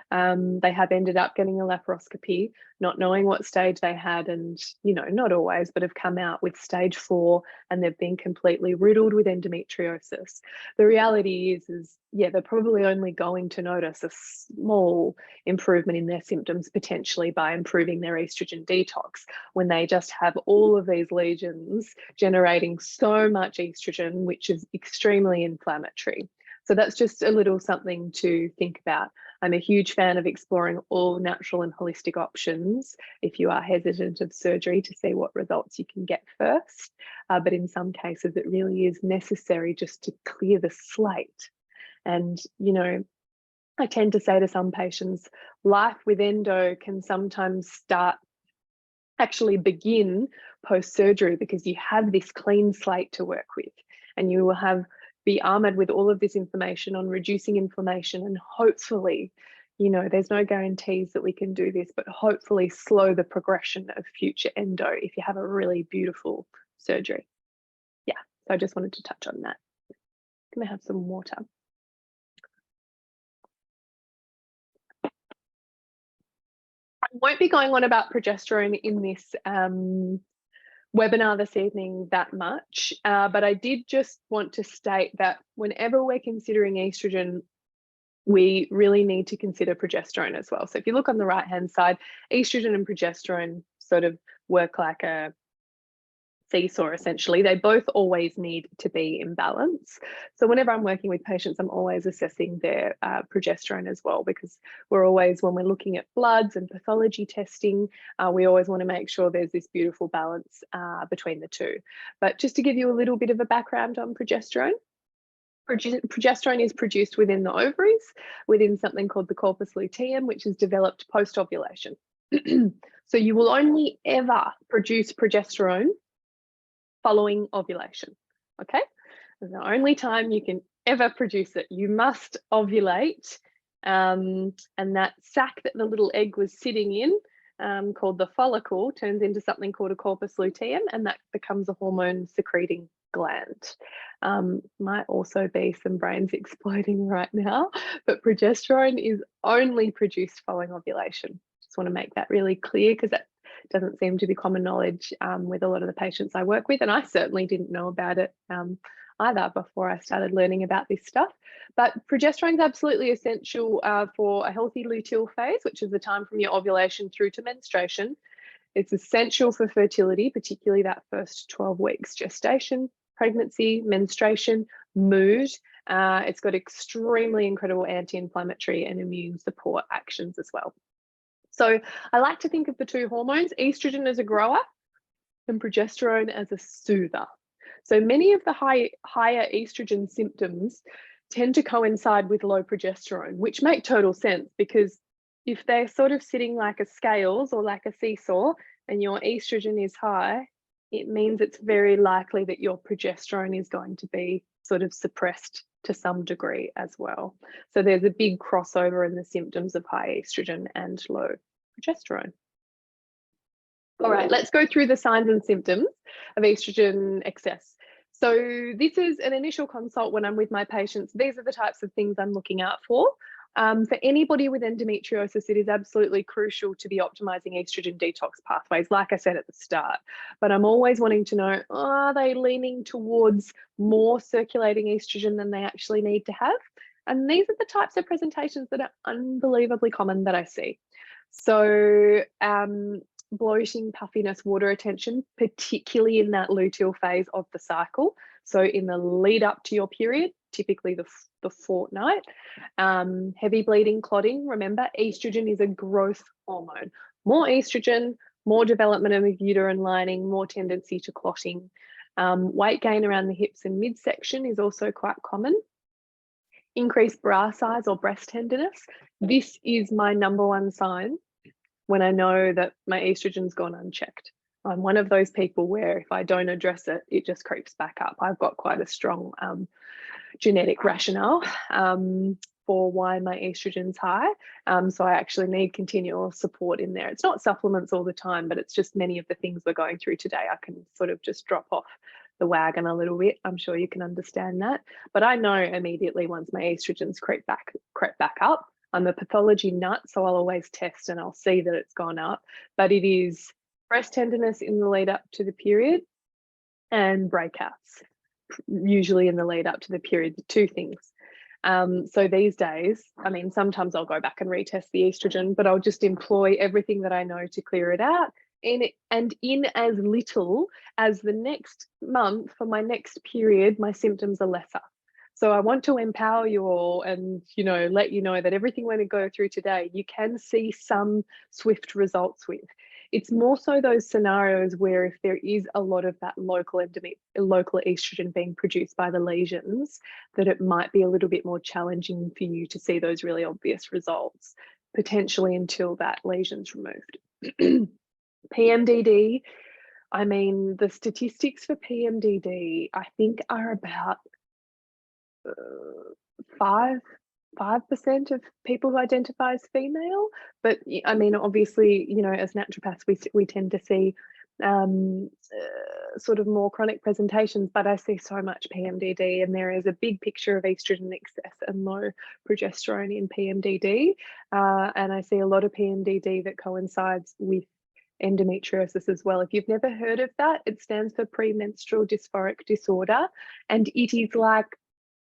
they have ended up getting a laparoscopy, not knowing what stage they had, and, you know, not always, but have come out with stage 4 and they've been completely riddled with endometriosis. The reality is, yeah, they're probably only going to notice a small improvement in their symptoms, potentially by improving their estrogen detox, when they just have all of these lesions generating so much estrogen, which is extremely inflammatory. So that's just a little something to think about. I'm a huge fan of exploring all natural and holistic options if you are hesitant of surgery, to see what results you can get first. But in some cases, it really is necessary just to clear the slate. And, you know, I tend to say to some patients, life with endo can sometimes actually begin post-surgery, because you have this clean slate to work with, and you will be armored with all of this information on reducing inflammation, and hopefully, there's no guarantees that we can do this, but hopefully slow the progression of future endo if you have a really beautiful surgery. Yeah, so I just wanted to touch on that. I'm gonna have some water. I won't be going on about progesterone in this webinar this evening that much, but I did just want to state that whenever we're considering estrogen, we really need to consider progesterone as well. So if you look on the right-hand side, estrogen and progesterone sort of work like a seesaw, essentially. They both always need to be in balance. So whenever I'm working with patients, I'm always assessing their progesterone as well, because we're always, when we're looking at bloods and pathology testing, we always want to make sure there's this beautiful balance between the two. But just to give you a little bit of a background on progesterone, progesterone is produced within the ovaries, within something called the corpus luteum, which is developed post-ovulation. So you will only ever produce progesterone following ovulation, okay? It's the only time you can ever produce it. You must ovulate, and that sac that the little egg was sitting in, called the follicle, turns into something called a corpus luteum, and that becomes a hormone secreting gland. Might also be some brains exploding right now, but progesterone is only produced following ovulation. Just want to make that really clear, because that doesn't seem to be common knowledge with a lot of the patients I work with, and I certainly didn't know about it either before I started learning about this stuff. But progesterone is absolutely essential for a healthy luteal phase, which is the time from your ovulation through to menstruation. It's essential for fertility, particularly that first 12 weeks, gestation, pregnancy, menstruation, mood. It's got extremely incredible anti-inflammatory and immune support actions as well. So I like to think of the two hormones, estrogen as a grower and progesterone as a soother. So many of the higher estrogen symptoms tend to coincide with low progesterone, which make total sense, because if they're sort of sitting like a scales or like a seesaw and your estrogen is high, it means it's very likely that your progesterone is going to be sort of suppressed to some degree as well. So there's a big crossover in the symptoms of high estrogen and low progesterone. All right, let's go through the signs and symptoms of estrogen excess. So this is an initial consult when I'm with my patients. These are the types of things I'm looking out for. For anybody with endometriosis, it is absolutely crucial to be optimizing estrogen detox pathways, like I said at the start. But I'm always wanting to know, are they leaning towards more circulating estrogen than they actually need to have? And these are the types of presentations that are unbelievably common that I see. So bloating, puffiness, water retention, particularly in that luteal phase of the cycle. So in the lead up to your period, typically the fortnight. Heavy bleeding, clotting. Remember, estrogen is a growth hormone. More estrogen, more development of uterine lining, more tendency to clotting. Weight gain around the hips and midsection is also quite common. Increased bra size or breast tenderness. This is my number one sign when I know that my estrogen's gone unchecked. I'm one of those people where if I don't address it, it just creeps back up. I've got quite a strong genetic rationale for why my estrogen's high. So I actually need continual support in there. It's not supplements all the time, but it's just many of the things we're going through today. I can sort of just drop off the wagon a little bit. I'm sure you can understand that. But I know immediately once my estrogen's crept back up. I'm a pathology nut, so I'll always test and I'll see that it's gone up. But it is breast tenderness in the lead up to the period and breakouts, usually in the lead up to the period, the two things. So these days, I mean, sometimes I'll go back and retest the estrogen, but I'll just employ everything that I know to clear it out. And in as little as the next month for my next period, my symptoms are lesser. So I want to empower you all and, let you know that everything we're going to go through today, you can see some swift results with. It's more so those scenarios where if there is a lot of that local estrogen being produced by the lesions, that it might be a little bit more challenging for you to see those really obvious results, potentially until that lesion's removed. PMDD, I mean, the statistics for PMDD, I think, are about 5% of people who identify as female. But I mean, obviously, you know, as naturopaths, we tend to see sort of more chronic presentations, but I see so much PMDD, and there is a big picture of estrogen excess and low progesterone in PMDD. And I see a lot of PMDD that coincides with endometriosis as well. If you've never heard of that, it stands for premenstrual dysphoric disorder, and it is like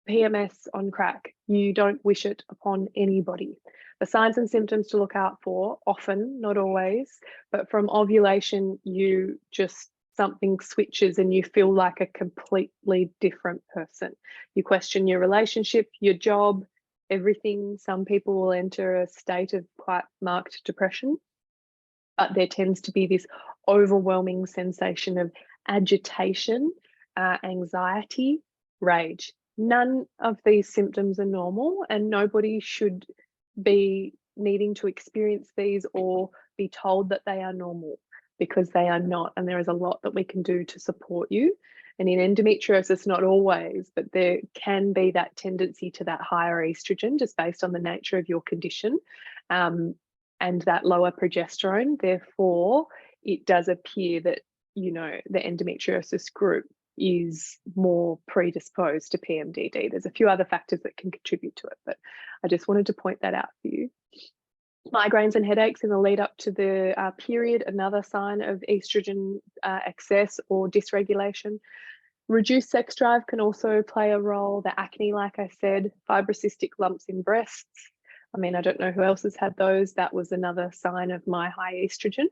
PMS on crack. You don't wish it upon anybody. The signs and symptoms to look out for, often, not always, but from ovulation, you just, something switches and you feel like a completely different person. You question your relationship, your job, everything. Some people will enter a state of quite marked depression, but there tends to be this overwhelming sensation of agitation, anxiety, rage. None of these symptoms are normal, and nobody should be needing to experience these or be told that they are normal, because they are not, and there is a lot that we can do to support you. And in endometriosis, not always, but there can be that tendency to that higher estrogen just based on the nature of your condition, and that lower progesterone. Therefore, it does appear that, you know, the endometriosis group is more predisposed to PMDD. There's a few other factors that can contribute to it, but I just wanted to point that out for you. Migraines and headaches in the lead up to the period, another sign of estrogen excess or dysregulation. Reduced sex drive can also play a role. The acne, like I said, fibrocystic lumps in breasts. I mean, I don't know who else has had those. That was another sign of my high estrogen.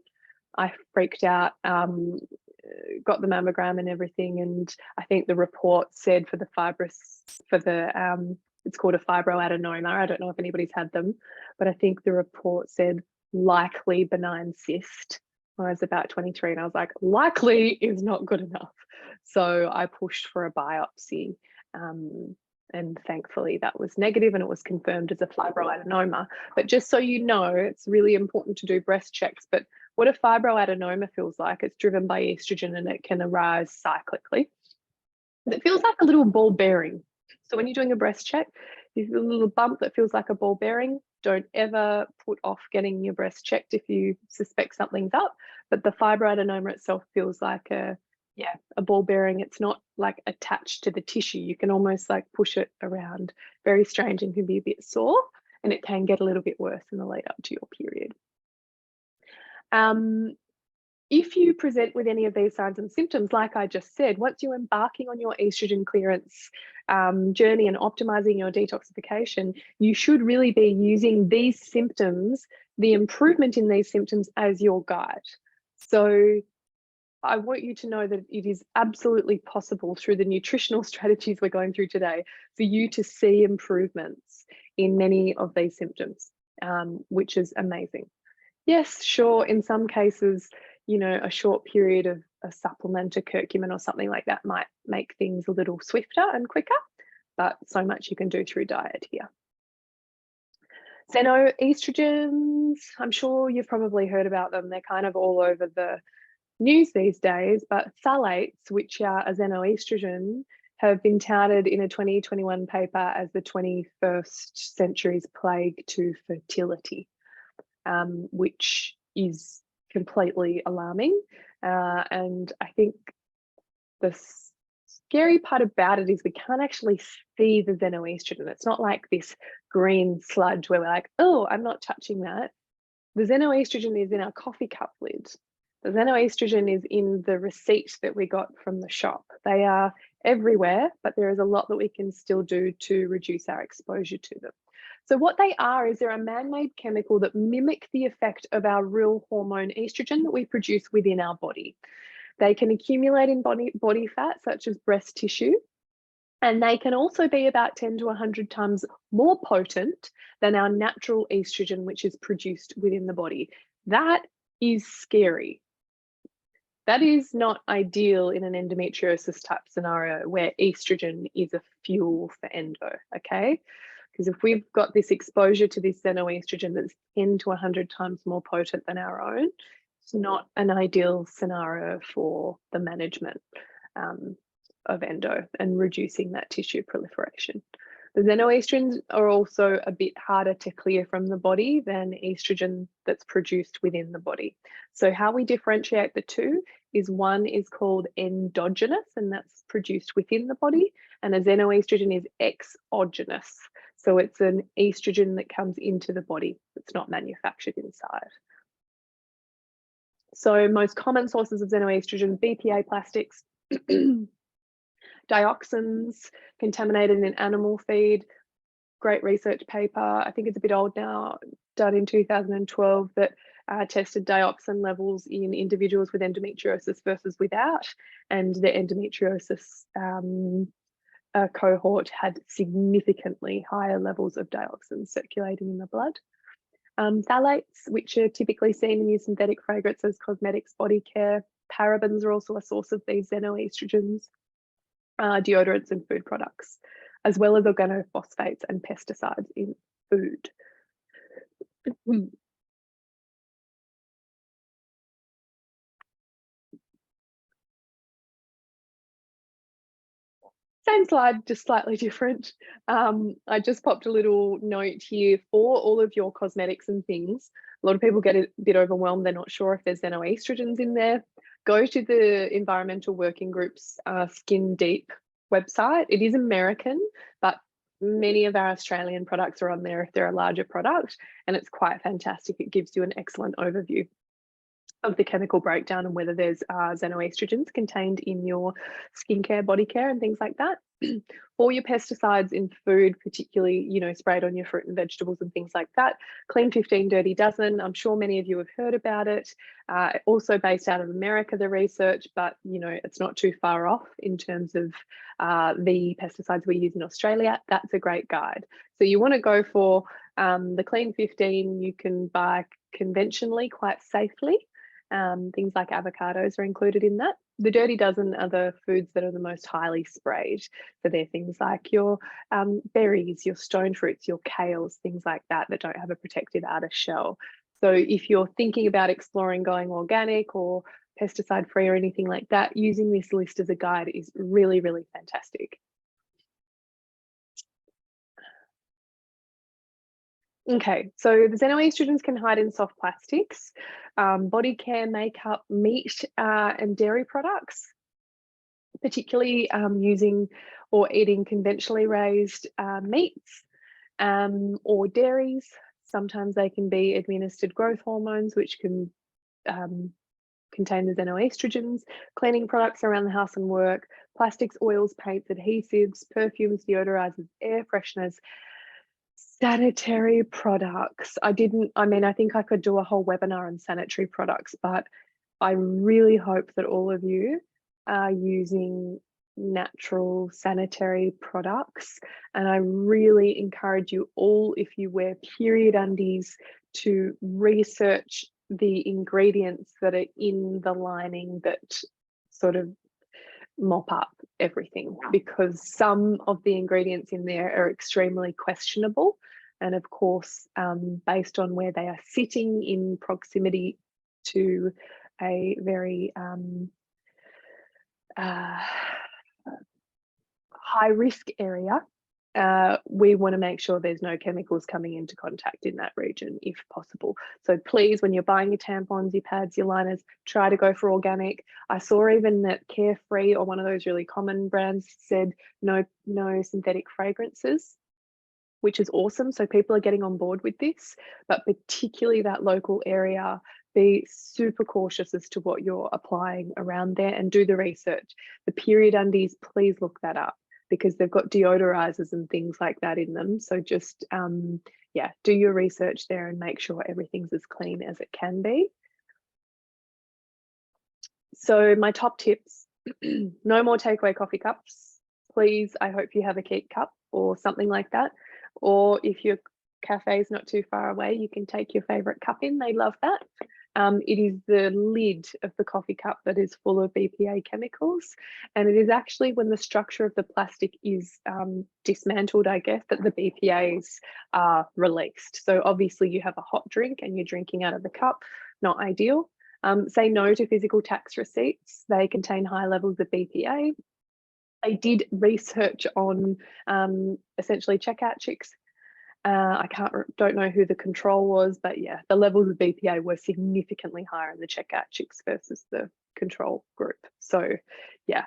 I freaked out, got the mammogram and everything, and I think the report said for the it's called a fibroadenoma. I don't know if anybody's had them, but I think the report said likely benign cyst when I was about 23, and I was like, likely is not good enough. So I pushed for a biopsy, and thankfully that was negative and it was confirmed as a fibroadenoma. But just so you know, it's really important to do breast checks. But what a fibroadenoma feels like, it's driven by estrogen and it can arise cyclically. It feels like a little ball bearing. So when you're doing a breast check, you feel a little bump that feels like a ball bearing. Don't ever put off getting your breast checked if you suspect something's up. But the fibroadenoma itself feels like a ball bearing. It's not like attached to the tissue. You can almost like push it around. Very strange and can be a bit sore, and it can get a little bit worse in the lead up to your period. If you present with any of these signs and symptoms, like I just said, once you're embarking on your estrogen clearance journey and optimizing your detoxification, you should really be using these symptoms, the improvement in these symptoms, as your guide. So I want you to know that it is absolutely possible through the nutritional strategies we're going through today for you to see improvements in many of these symptoms, which is amazing. Yes, sure, in some cases, you know, a short period of a supplement, a curcumin or something like that might make things a little swifter and quicker, but so much you can do through diet here. Xenoestrogens, I'm sure you've probably heard about them. They're kind of all over the news these days, but phthalates, which are a xenoestrogen, have been touted in a 2021 paper as the 21st century's plague to fertility, which is completely alarming. And I think the scary part about it is we can't actually see the xenoestrogen. It's not like this green sludge where we're like, oh, I'm not touching that. The xenoestrogen is in our coffee cup lid. The xenoestrogen is in the receipt that we got from the shop. They are everywhere, but there is a lot that we can still do to reduce our exposure to them. So what they are is they're a man-made chemical that mimic the effect of our real hormone estrogen that we produce within our body. They can accumulate in body fat, such as breast tissue, and they can also be about 10 to 100 times more potent than our natural estrogen, which is produced within the body. That is scary. That is not ideal in an endometriosis type scenario where estrogen is a fuel for endo, okay? Because if we've got this exposure to this xenoestrogen that's 10 to 100 times more potent than our own, it's not an ideal scenario for the management of endo and reducing that tissue proliferation. The xenoestrogens are also a bit harder to clear from the body than estrogen that's produced within the body. So how we differentiate the two is one is called endogenous, and that's produced within the body, and a xenoestrogen is exogenous. So it's an estrogen that comes into the body. It's not manufactured inside. So most common sources of xenoestrogen, BPA plastics, dioxins contaminated in animal feed. Great research paper, I think it's a bit old now, done in 2012, that tested dioxin levels in individuals with endometriosis versus without, and the endometriosis cohort had significantly higher levels of dioxin circulating in the blood. Phthalates, which are typically seen in your synthetic fragrances, cosmetics, body care. Parabens are also a source of these xenoestrogens. Deodorants and food products, as well as organophosphates and pesticides in food. Same slide, just slightly different. I just popped a little note here for all of your cosmetics and things. A lot of people get a bit overwhelmed. They're not sure if there's xenoestrogens in there. Go to the Environmental Working Group's Skin Deep website. It is American, but many of our Australian products are on there if they're a larger product, and it's quite fantastic. It gives you an excellent overview of the chemical breakdown and whether there's xenoestrogens contained in your skincare, body care, and things like that. All your pesticides in food, particularly, you know, sprayed on your fruit and vegetables and things like that. Clean 15, Dirty Dozen. I'm sure many of you have heard about it. Also based out of America, the research, but you know, it's not too far off in terms of the pesticides we use in Australia. That's a great guide. So you want to go for the Clean 15. You can buy conventionally quite safely. Things like avocados are included in that. The Dirty Dozen are the foods that are the most highly sprayed. So they're things like your berries, your stone fruits, your kales, things like that that don't have a protective outer shell. So if you're thinking about exploring going organic or pesticide free or anything like that, using this list as a guide is really, really fantastic. Okay, so the xenoestrogens can hide in soft plastics, body care, makeup, meat and dairy products, particularly using or eating conventionally raised meats or dairies. Sometimes they can be administered growth hormones, which can contain the xenoestrogens, cleaning products around the house and work, plastics, oils, paints, adhesives, perfumes, deodorizers, air fresheners, sanitary products. I think I could do a whole webinar on sanitary products, but I really hope that all of you are using natural sanitary products. And I really encourage you all, if you wear period undies, to research the ingredients that are in the lining that sort of mop up everything, because some of the ingredients in there are extremely questionable, and of course based on where they are sitting in proximity to a very high risk area, we want to make sure there's no chemicals coming into contact in that region if possible. So please, when you're buying your tampons, your pads, your liners, try to go for organic. I saw even that Carefree, or one of those really common brands, said no synthetic fragrances, which is awesome. So people are getting on board with this, but particularly that local area, be super cautious as to what you're applying around there and do the research. The period undies, please look that up, because they've got deodorizers and things like that in them. So just, yeah, do your research there and make sure everything's as clean as it can be. So my top tips, no more takeaway coffee cups. Please, I hope you have a Keep cup or something like that. Or if your cafe is not too far away, you can take your favorite cup in. They love that. It is the lid of the coffee cup that is full of BPA chemicals. And it is actually when the structure of the plastic is dismantled, I guess, that the BPAs are released. So obviously you have a hot drink and you're drinking out of the cup, not ideal. Say no to physical tax receipts. They contain high levels of BPA. They did research on essentially checkout chicks. I don't know who the control was, but yeah, the levels of BPA were significantly higher in the checkout chicks versus the control group. So yeah,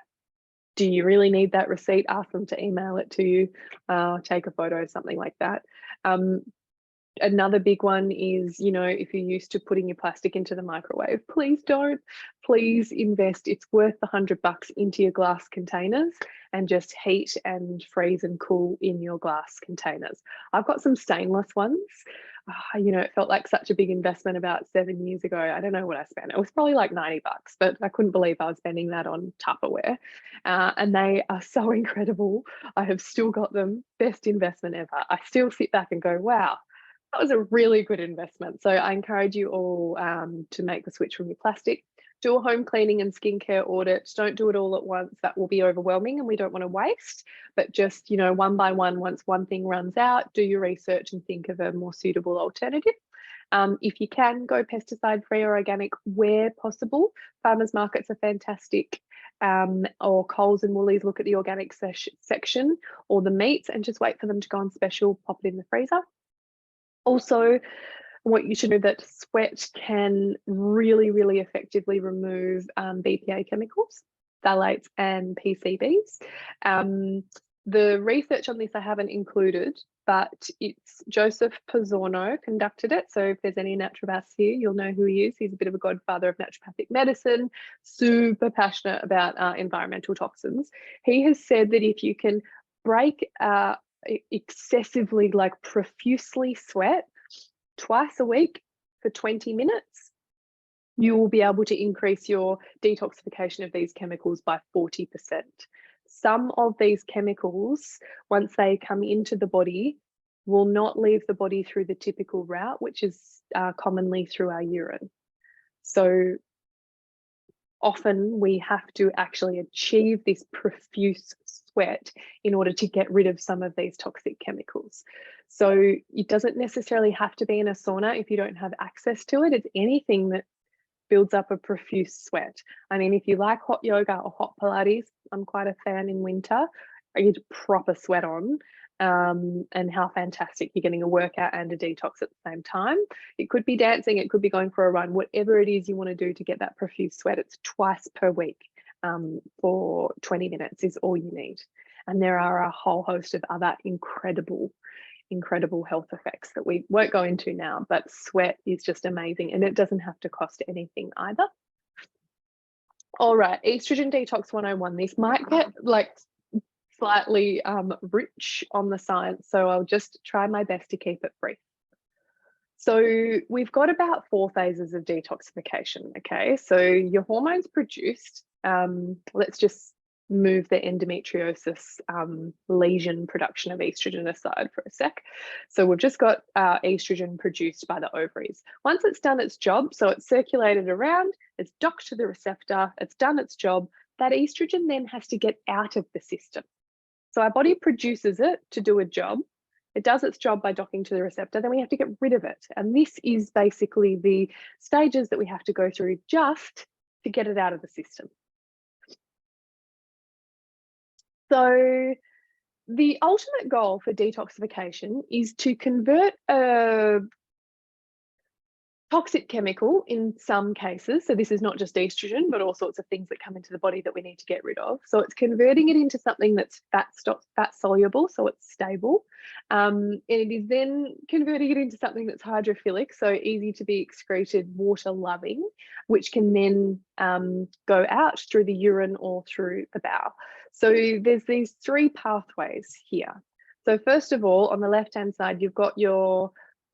do you really need that receipt? Ask them to email it to you, take a photo, something like that. Another big one is, you know, if you're used to putting your plastic into the microwave, please don't. Please invest. It's worth the $100 into your glass containers and just heat and freeze and cool in your glass containers. I've got some stainless ones. You know, it felt like such a big investment about 7 years ago. I don't know what I spent. It was probably like $90, but I couldn't believe I was spending that on Tupperware. And they are so incredible. I have still got them. Best investment ever. I still sit back and go, wow, that was a really good investment. So I encourage you all to make the switch from your plastic. Do a home cleaning and skincare audit. Don't do it all at once. That will be overwhelming and we don't want to waste. But just, you know, one by one, once one thing runs out, do your research and think of a more suitable alternative. If you can, go pesticide-free or organic where possible. Farmers markets are fantastic. Or Coles and Woolies, look at the organic section or the meats and just wait for them to go on special, pop it in the freezer. Also, what you should know that sweat can really, really effectively remove BPA chemicals, phthalates and PCBs. The research on this I haven't included, but it's Joseph Pizzorno conducted it. So if there's any naturopaths here, you'll know who he is. He's a bit of a godfather of naturopathic medicine, super passionate about environmental toxins. He has said that if you can break excessively, like profusely sweat twice a week for 20 minutes, you will be able to increase your detoxification of these chemicals by 40%. Some of these chemicals, once they come into the body, will not leave the body through the typical route, which is commonly through our urine. So often we have to actually achieve this profuse sweat in order to get rid of some of these toxic chemicals. So it doesn't necessarily have to be in a sauna if you don't have access to it. It's anything that builds up a profuse sweat. I mean, if you like hot yoga or hot Pilates, I'm quite a fan in winter, you get proper sweat on. And how fantastic, you're getting a workout and a detox at the same time. It could be dancing, it could be going for a run, whatever it is you want to do to get that profuse sweat. It's twice per week for 20 minutes is all you need. And there are a whole host of other incredible health effects that we won't go into now, but sweat is just amazing and it doesn't have to cost anything either. All right, estrogen detox 101. This might get like slightly rich on the science, so I'll just try my best to keep it brief. So we've got about 4 phases of detoxification, okay? So your hormones produced, let's just move the endometriosis lesion production of estrogen aside for a sec. So we've just got estrogen produced by the ovaries. Once it's done its job, so it's circulated around, it's docked to the receptor, it's done its job, that estrogen then has to get out of the system. So our body produces it to do a job. It does its job by docking to the receptor, then we have to get rid of it. And this is basically the stages that we have to go through just to get it out of the system. So the ultimate goal for detoxification is to convert a toxic chemical in some cases. So this is not just estrogen, but all sorts of things that come into the body that we need to get rid of. So it's converting it into something that's fat soluble, so it's stable. And it is then converting it into something that's hydrophilic, so easy to be excreted, water loving, which can then go out through the urine or through the bowel. So there's these 3 pathways here. So first of all, on the left-hand side, you've got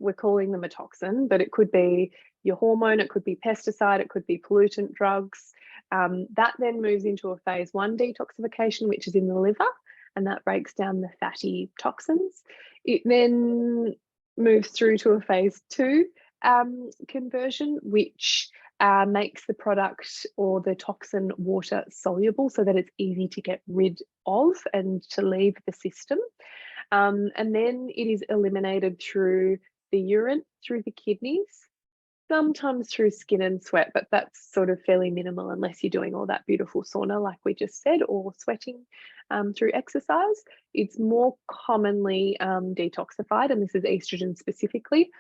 we're calling them a toxin, but it could be your hormone, it could be pesticide, it could be pollutant drugs. That then moves into a phase 1 detoxification, which is in the liver, and that breaks down the fatty toxins. It then moves through to a phase 2, conversion, which makes the product or the toxin water soluble so that it's easy to get rid of and to leave the system. And then it is eliminated through the urine, through the kidneys, sometimes through skin and sweat, but that's sort of fairly minimal unless you're doing all that beautiful sauna like we just said, or sweating through exercise. It's more commonly detoxified, and this is estrogen specifically,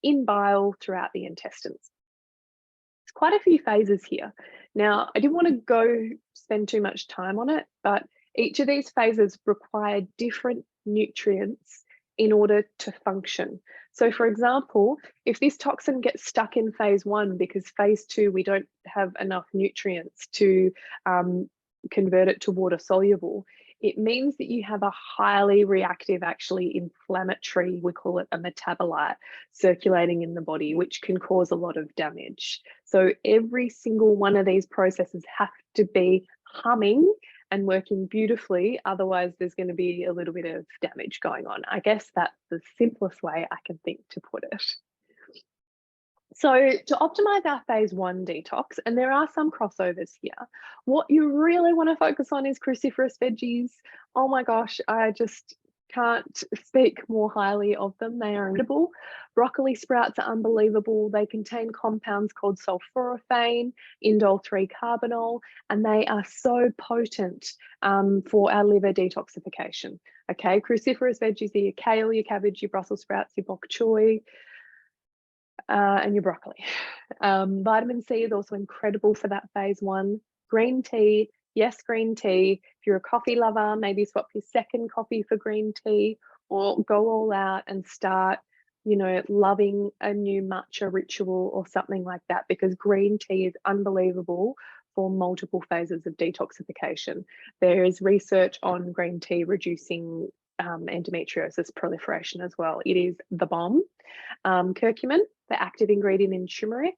in bile throughout the intestines. There's quite a few phases here. Now, I didn't want to go spend too much time on it, but each of these phases require different nutrients in order to function. So for example, if this toxin gets stuck in phase 1 because phase 2 we don't have enough nutrients to convert it to water soluble, it means that you have a highly reactive, actually inflammatory, we call it a metabolite, circulating in the body, which can cause a lot of damage. So every single one of these processes have to be humming and working beautifully, otherwise there's going to be a little bit of damage going on. I guess that's the simplest way I can think to put it. So to optimize our phase 1 detox, and there are some crossovers here, what you really want to focus on is cruciferous veggies. Oh my gosh, I just can't speak more highly of them. They are incredible. Broccoli sprouts are unbelievable. They contain compounds called sulforaphane, indole 3-carbinol, and they are so potent for our liver detoxification. Okay, cruciferous veggies are your kale, your cabbage, your Brussels sprouts, your bok choy, and your broccoli. Vitamin C is also incredible for that phase 1. Green tea, yes, green tea. If you're a coffee lover, maybe swap your second coffee for green tea, or go all out and start, loving a new matcha ritual or something like that, because green tea is unbelievable for multiple phases of detoxification. There is research on green tea reducing endometriosis proliferation as well. It is the bomb. Curcumin, the active ingredient in turmeric,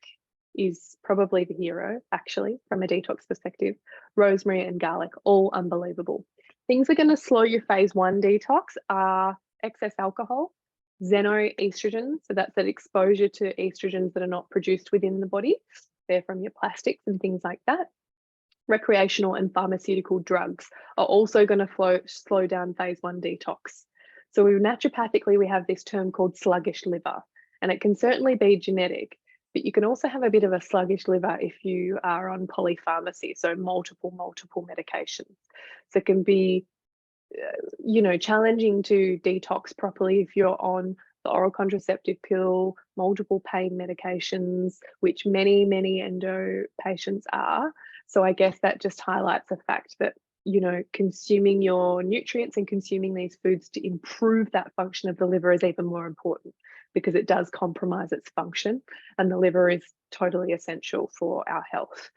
is probably the hero, actually, from a detox perspective. Rosemary and garlic, all unbelievable. Things that are going to slow your phase 1 detox are excess alcohol, xenoestrogen, so that's that exposure to estrogens that are not produced within the body. They're from your plastics and things like that. Recreational and pharmaceutical drugs are also going to slow down phase 1 detox. So naturopathically, we have this term called sluggish liver, and it can certainly be genetic, but you can also have a bit of a sluggish liver if you are on polypharmacy, so multiple medications. So it can be, challenging to detox properly if you're on the oral contraceptive pill, multiple pain medications, which many endo patients are. So I guess that just highlights the fact that, consuming your nutrients and consuming these foods to improve that function of the liver is even more important, because it does compromise its function, and the liver is totally essential for our health.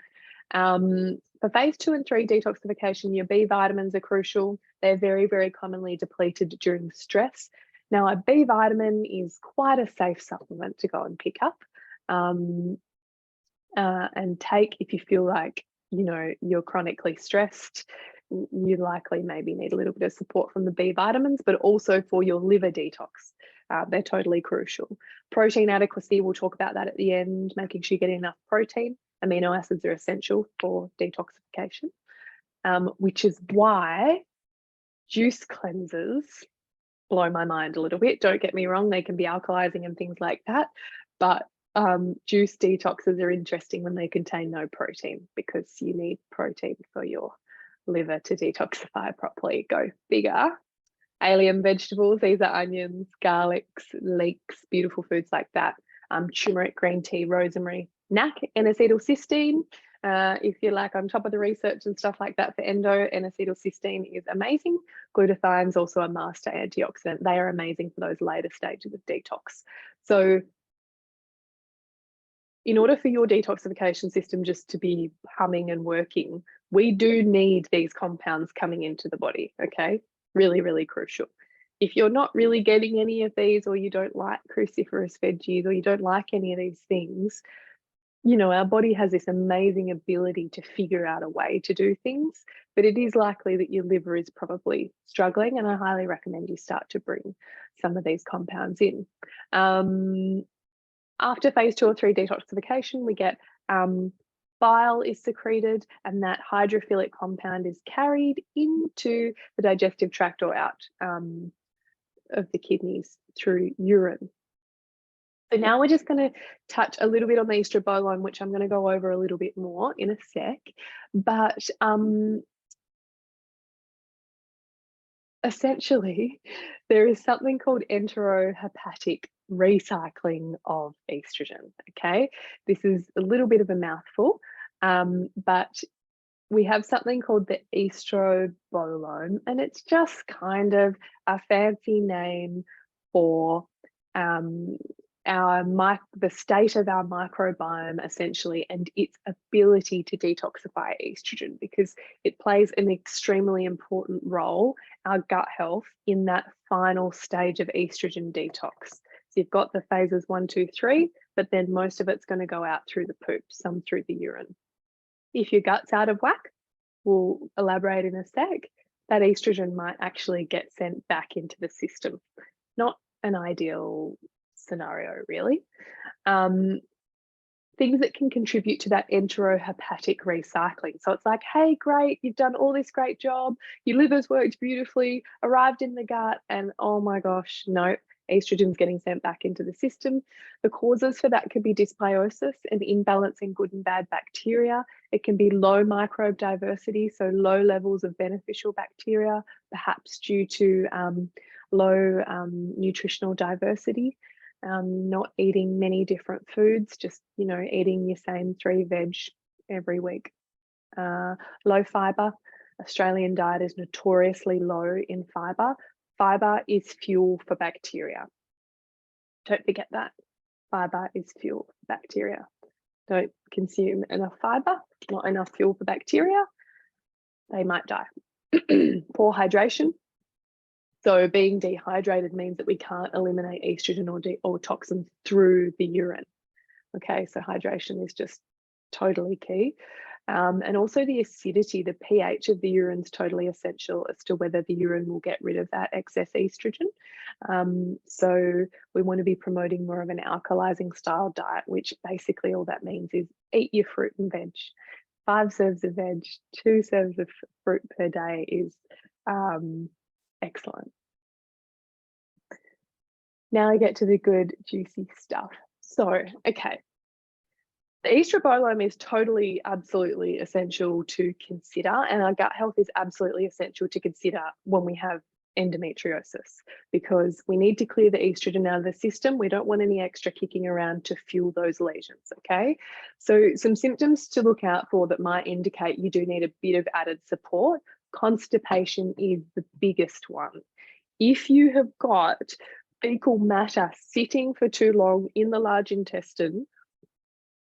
For phase 2 and 3 detoxification, your B vitamins are crucial. They're very commonly depleted during stress. Now, a B vitamin is quite a safe supplement to go and pick up and take if you feel like, you're chronically stressed. You likely maybe need a little bit of support from the B vitamins, but also for your liver detox. They're totally crucial. Protein adequacy, we'll talk about that at the end, making sure you get enough protein. Amino acids are essential for detoxification, which is why juice cleansers blow my mind a little bit. Don't get me wrong, they can be alkalizing and things like that, but juice detoxes are interesting when they contain no protein, because you need protein for your liver to detoxify properly. Go figure. Alien vegetables, these are onions, garlics, leeks, beautiful foods like that. Turmeric, green tea, rosemary, NAC, N-acetylcysteine. If you're like on top of the research and stuff like that for endo, N-acetylcysteine is amazing. Glutathione is also a master antioxidant. They are amazing for those later stages of detox. So in order for your detoxification system just to be humming and working, we do need these compounds coming into the body, okay? Really crucial. If you're not really getting any of these, or you don't like cruciferous veggies, or you don't like any of these things, our body has this amazing ability to figure out a way to do things, but it is likely that your liver is probably struggling, and I highly recommend you start to bring some of these compounds in. After phase 2 or 3 detoxification, we get bile is secreted, and that hydrophilic compound is carried into the digestive tract or out of the kidneys through urine. So now we're just going to touch a little bit on the estrobolome, which I'm going to go over a little bit more in a sec. But essentially, there is something called enterohepatic recycling of estrogen. Okay, this is a little bit of a mouthful, but we have something called the estrobolome, and it's just kind of a fancy name for the state of our microbiome, essentially, and its ability to detoxify estrogen, because it plays an extremely important role, our gut health, in that final stage of estrogen detox. So you've got the phases 1, 2, 3, but then most of it's going to go out through the poop, some through the urine. If your gut's out of whack, we'll elaborate in a sec, that estrogen might actually get sent back into the system. Not an ideal scenario, really. Things that can contribute to that enterohepatic recycling. So it's like, hey, great, you've done all this great job, your liver's worked beautifully, arrived in the gut, and oh my gosh, no, estrogen's getting sent back into the system. The causes for that could be dysbiosis, an imbalance in good and bad bacteria. It can be low microbe diversity, so low levels of beneficial bacteria, perhaps due to low nutritional diversity. Not eating many different foods, just, eating your same 3 veg every week. Low fiber. Australian diet is notoriously low in fiber. Fiber is fuel for bacteria. Don't forget that. Fiber is fuel for bacteria. Don't consume enough fiber, not enough fuel for bacteria, they might die. Poor hydration. So being dehydrated means that we can't eliminate estrogen or toxins through the urine. Okay, so hydration is just totally key. And also the acidity, the pH of the urine is totally essential as to whether the urine will get rid of that excess estrogen. So we want to be promoting more of an alkalizing style diet, which basically all that means is eat your fruit and veg. 5 serves of veg, 2 serves of fruit per day is excellent. Now I get to the good, juicy stuff. So, okay. The estrobolome is totally, absolutely essential to consider, and our gut health is absolutely essential to consider when we have endometriosis, because we need to clear the estrogen out of the system. We don't want any extra kicking around to fuel those lesions, okay? So some symptoms to look out for that might indicate you do need a bit of added support. Constipation is the biggest one. If you have got fecal matter sitting for too long in the large intestine,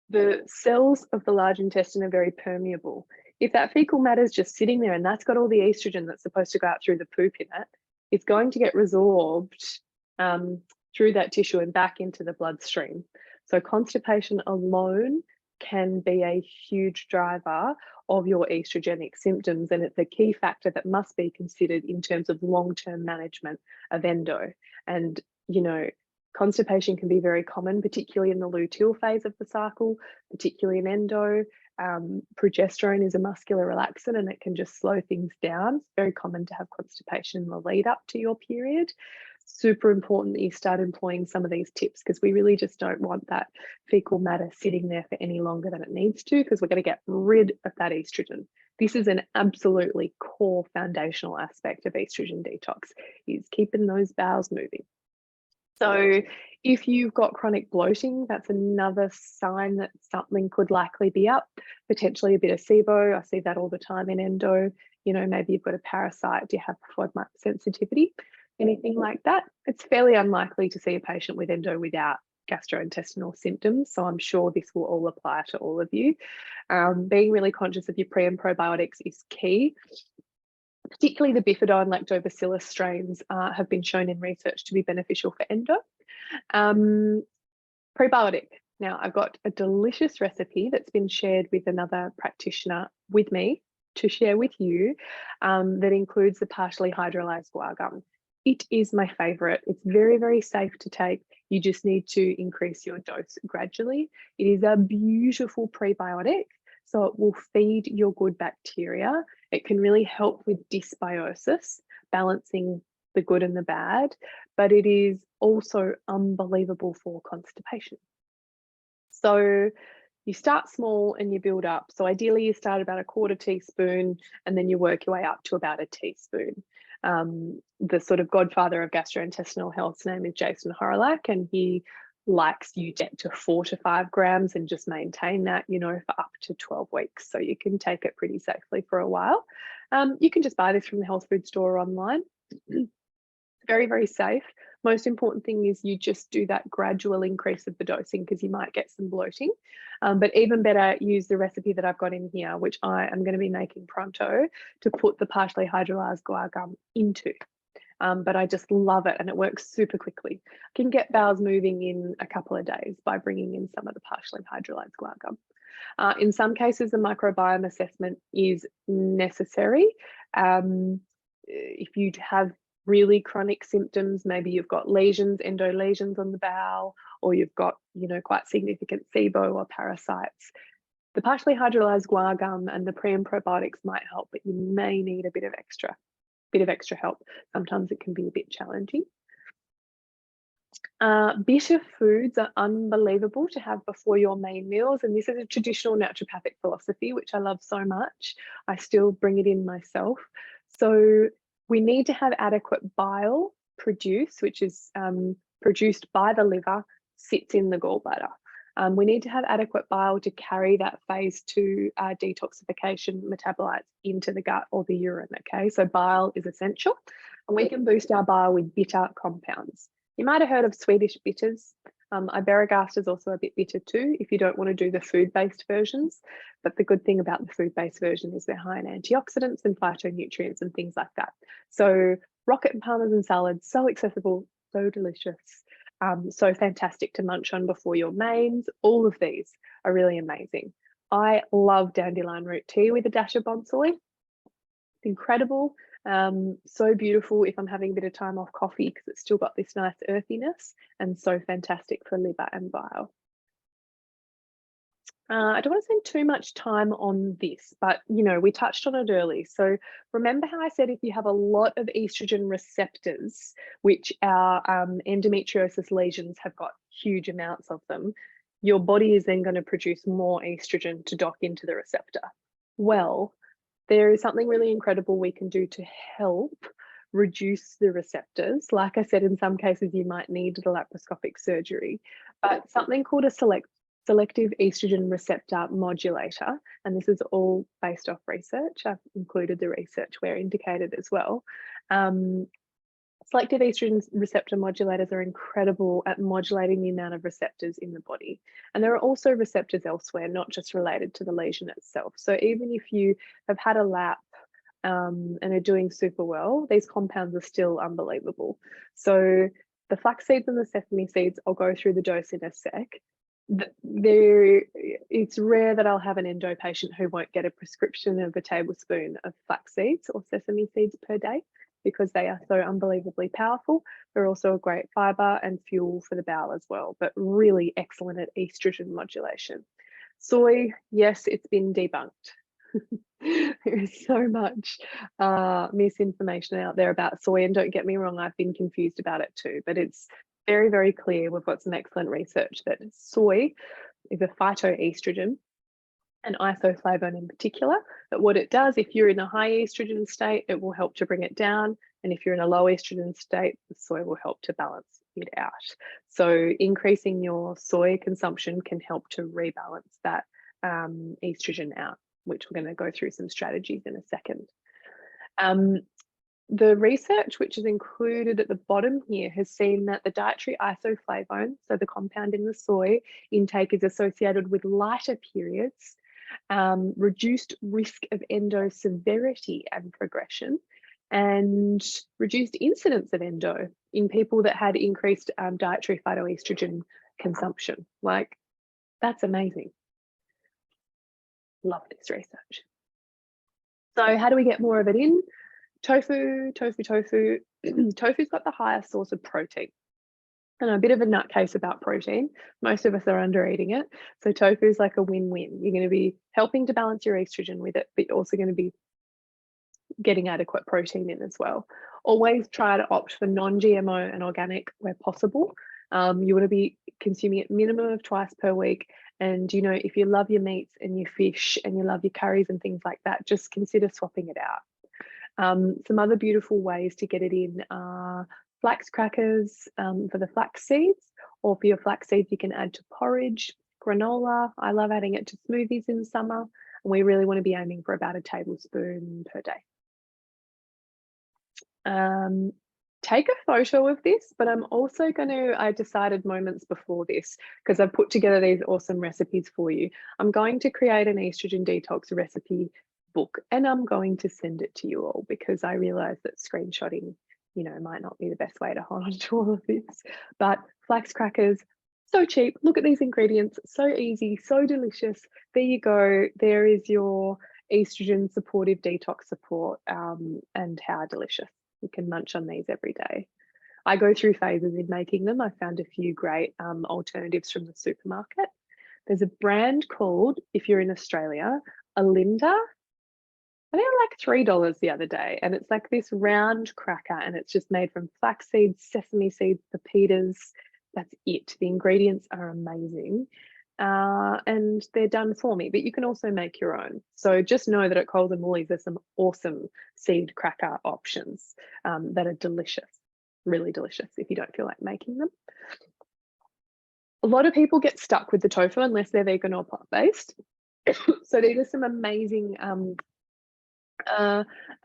the cells of the large intestine are very permeable. If that fecal matter is just sitting there and that's got all the estrogen that's supposed to go out through the poop in it, it's going to get resorbed through that tissue and back into the bloodstream. So constipation alone can be a huge driver of your estrogenic symptoms, and it's a key factor that must be considered in terms of long-term management of endo. And, constipation can be very common, particularly in the luteal phase of the cycle, particularly in endo. Progesterone is a muscular relaxant and it can just slow things down. It's very common to have constipation in the lead up to your period. Super important that you start employing some of these tips, because we really just don't want that fecal matter sitting there for any longer than it needs to, because we're going to get rid of that estrogen. This is an absolutely core foundational aspect of estrogen detox, is keeping those bowels moving. So if you've got chronic bloating, that's another sign that something could likely be up, potentially a bit of SIBO. I see that all the time in endo. Maybe you've got a parasite, do you have FODMAP sensitivity, anything like that. It's fairly unlikely to see a patient with endo without gastrointestinal symptoms, so I'm sure this will all apply to all of you. Being really conscious of your pre and probiotics is key. Particularly the bifidobacter and lactobacillus strains have been shown in research to be beneficial for endo. Prebiotic. Now, I've got a delicious recipe that's been shared with another practitioner with me to share with you that includes the partially hydrolyzed guar gum. It is my favorite. It's very, very safe to take. You just need to increase your dose gradually. It is a beautiful prebiotic, so it will feed your good bacteria. It can really help with dysbiosis, balancing the good and the bad, but it is also unbelievable for constipation. So you start small and you build up. So ideally you start about a quarter teaspoon and then you work your way up to about a teaspoon. The sort of godfather of gastrointestinal health's name is Jason Horolak, and he likes you get to 4 to 5 grams and just maintain that, you know, for up to 12 weeks. So you can take it pretty safely for a while. You can just buy this from the health food store or online. Very, very safe. Most important thing is you just do that gradual increase of the dosing, because you might get some bloating. But even better, use the recipe that I've got in here, which I am going to be making pronto, to put the partially hydrolyzed guar gum into. But I just love it, and it works super quickly. I can get bowels moving in a couple of days by bringing in some of the partially hydrolyzed guar gum. In some cases, a microbiome assessment is necessary. If you have really chronic symptoms, maybe you've got lesions, endo lesions on the bowel, or you've got, you know, quite significant SIBO or parasites, the partially hydrolyzed guar gum and the pre and probiotics might help, but you may need a bit of extra help. Sometimes it can be a bit challenging. Bitter foods are unbelievable to have before your main meals, and this is a traditional naturopathic philosophy, which I love so much. I still bring it in myself. So we need to have adequate bile produced, which is produced by the liver, sits in the gallbladder. We need to have adequate bile to carry that phase 2 detoxification metabolites into the gut or the urine, okay? So bile is essential, and we can boost our bile with bitter compounds. You might have heard of Swedish bitters. Iberogast is also a bit bitter too, if you don't want to do the food-based versions. But the good thing about the food-based version is they're high in antioxidants and phytonutrients and things like that. So rocket and parmesan salads, so accessible, so delicious, so fantastic to munch on before your mains. All of these are really amazing. I love dandelion root tea with a dash of bonsai. It's incredible. So beautiful if I'm having a bit of time off coffee, because it's still got this nice earthiness, and so fantastic for liver and bile. I don't want to spend too much time on this, but you know, we touched on it early. So remember how I said if you have a lot of estrogen receptors, which our endometriosis lesions have got huge amounts of them, your body is then going to produce more estrogen to dock into the receptor. Well, there is something really incredible we can do to help reduce the receptors. Like I said, in some cases you might need the laparoscopic surgery, but something called a selective estrogen receptor modulator, and this is all based off research. I've included the research where indicated as well. Selective estrogen receptor modulators are incredible at modulating the amount of receptors in the body. And there are also receptors elsewhere, not just related to the lesion itself. So even if you have had a lap and are doing super well, these compounds are still unbelievable. So the flax seeds and the sesame seeds, I'll go through the dose in a sec. It's rare that I'll have an endo patient who won't get a prescription of a tablespoon of flax seeds or sesame seeds per day, because they are so unbelievably powerful. They're also a great fiber and fuel for the bowel as well, but really excellent at estrogen modulation. Soy, yes, it's been debunked. There is so much misinformation out there about soy, and don't get me wrong, I've been confused about it too, but it's very, very clear. We've got some excellent research that soy is a phytoestrogen, and isoflavone in particular, that what it does, if you're in a high estrogen state, it will help to bring it down, and if you're in a low estrogen state, the soy will help to balance it out. So increasing your soy consumption can help to rebalance that estrogen out, which we're going to go through some strategies in a second. The research, which is included at the bottom here, has seen that the dietary isoflavone, so the compound in the soy intake, is associated with lighter periods, reduced risk of endo severity and progression, and reduced incidence of endo in people that had increased dietary phytoestrogen consumption. Like, that's amazing. Love this research. So how do we get more of it in? Tofu. Tofu's got the highest source of protein. And a bit of a nutcase about protein. Most of us are under eating it. So tofu is like a win-win. You're going to be helping to balance your estrogen with it, but you're also going to be getting adequate protein in as well. Always try to opt for non-GMO and organic where possible. You want to be consuming it minimum of twice per week. And, you know, if you love your meats and your fish and you love your curries and things like that, just consider swapping it out. Some other beautiful ways to get it in are flax crackers for the flax seeds, or for your flax seeds, you can add to porridge, granola. I love adding it to smoothies in summer. And we really want to be aiming for about a tablespoon per day. Take a photo of this, but I'm also going to, I decided moments before this, because I've put together these awesome recipes for you. I'm going to create an estrogen detox recipe book, and I'm going to send it to you all, because I realize that screenshotting, you know, might not be the best way to hold on to all of this. But flax crackers, so cheap. Look at these ingredients, so easy, so delicious. There you go. There is your estrogen supportive detox support, and how delicious. You can munch on these every day. I go through phases in making them. I found a few great alternatives from the supermarket. There's a brand called, if you're in Australia, Alinda. I think like $3 the other day, and it's like this round cracker, and it's just made from flax seeds, sesame seeds, pepitas. That's it. The ingredients are amazing. And they're done for me, but you can also make your own. So just know that at Coles and Woolies, there's some awesome seed cracker options that are delicious, really delicious if you don't feel like making them. A lot of people get stuck with the tofu unless they're vegan or plant-based. So these are some amazing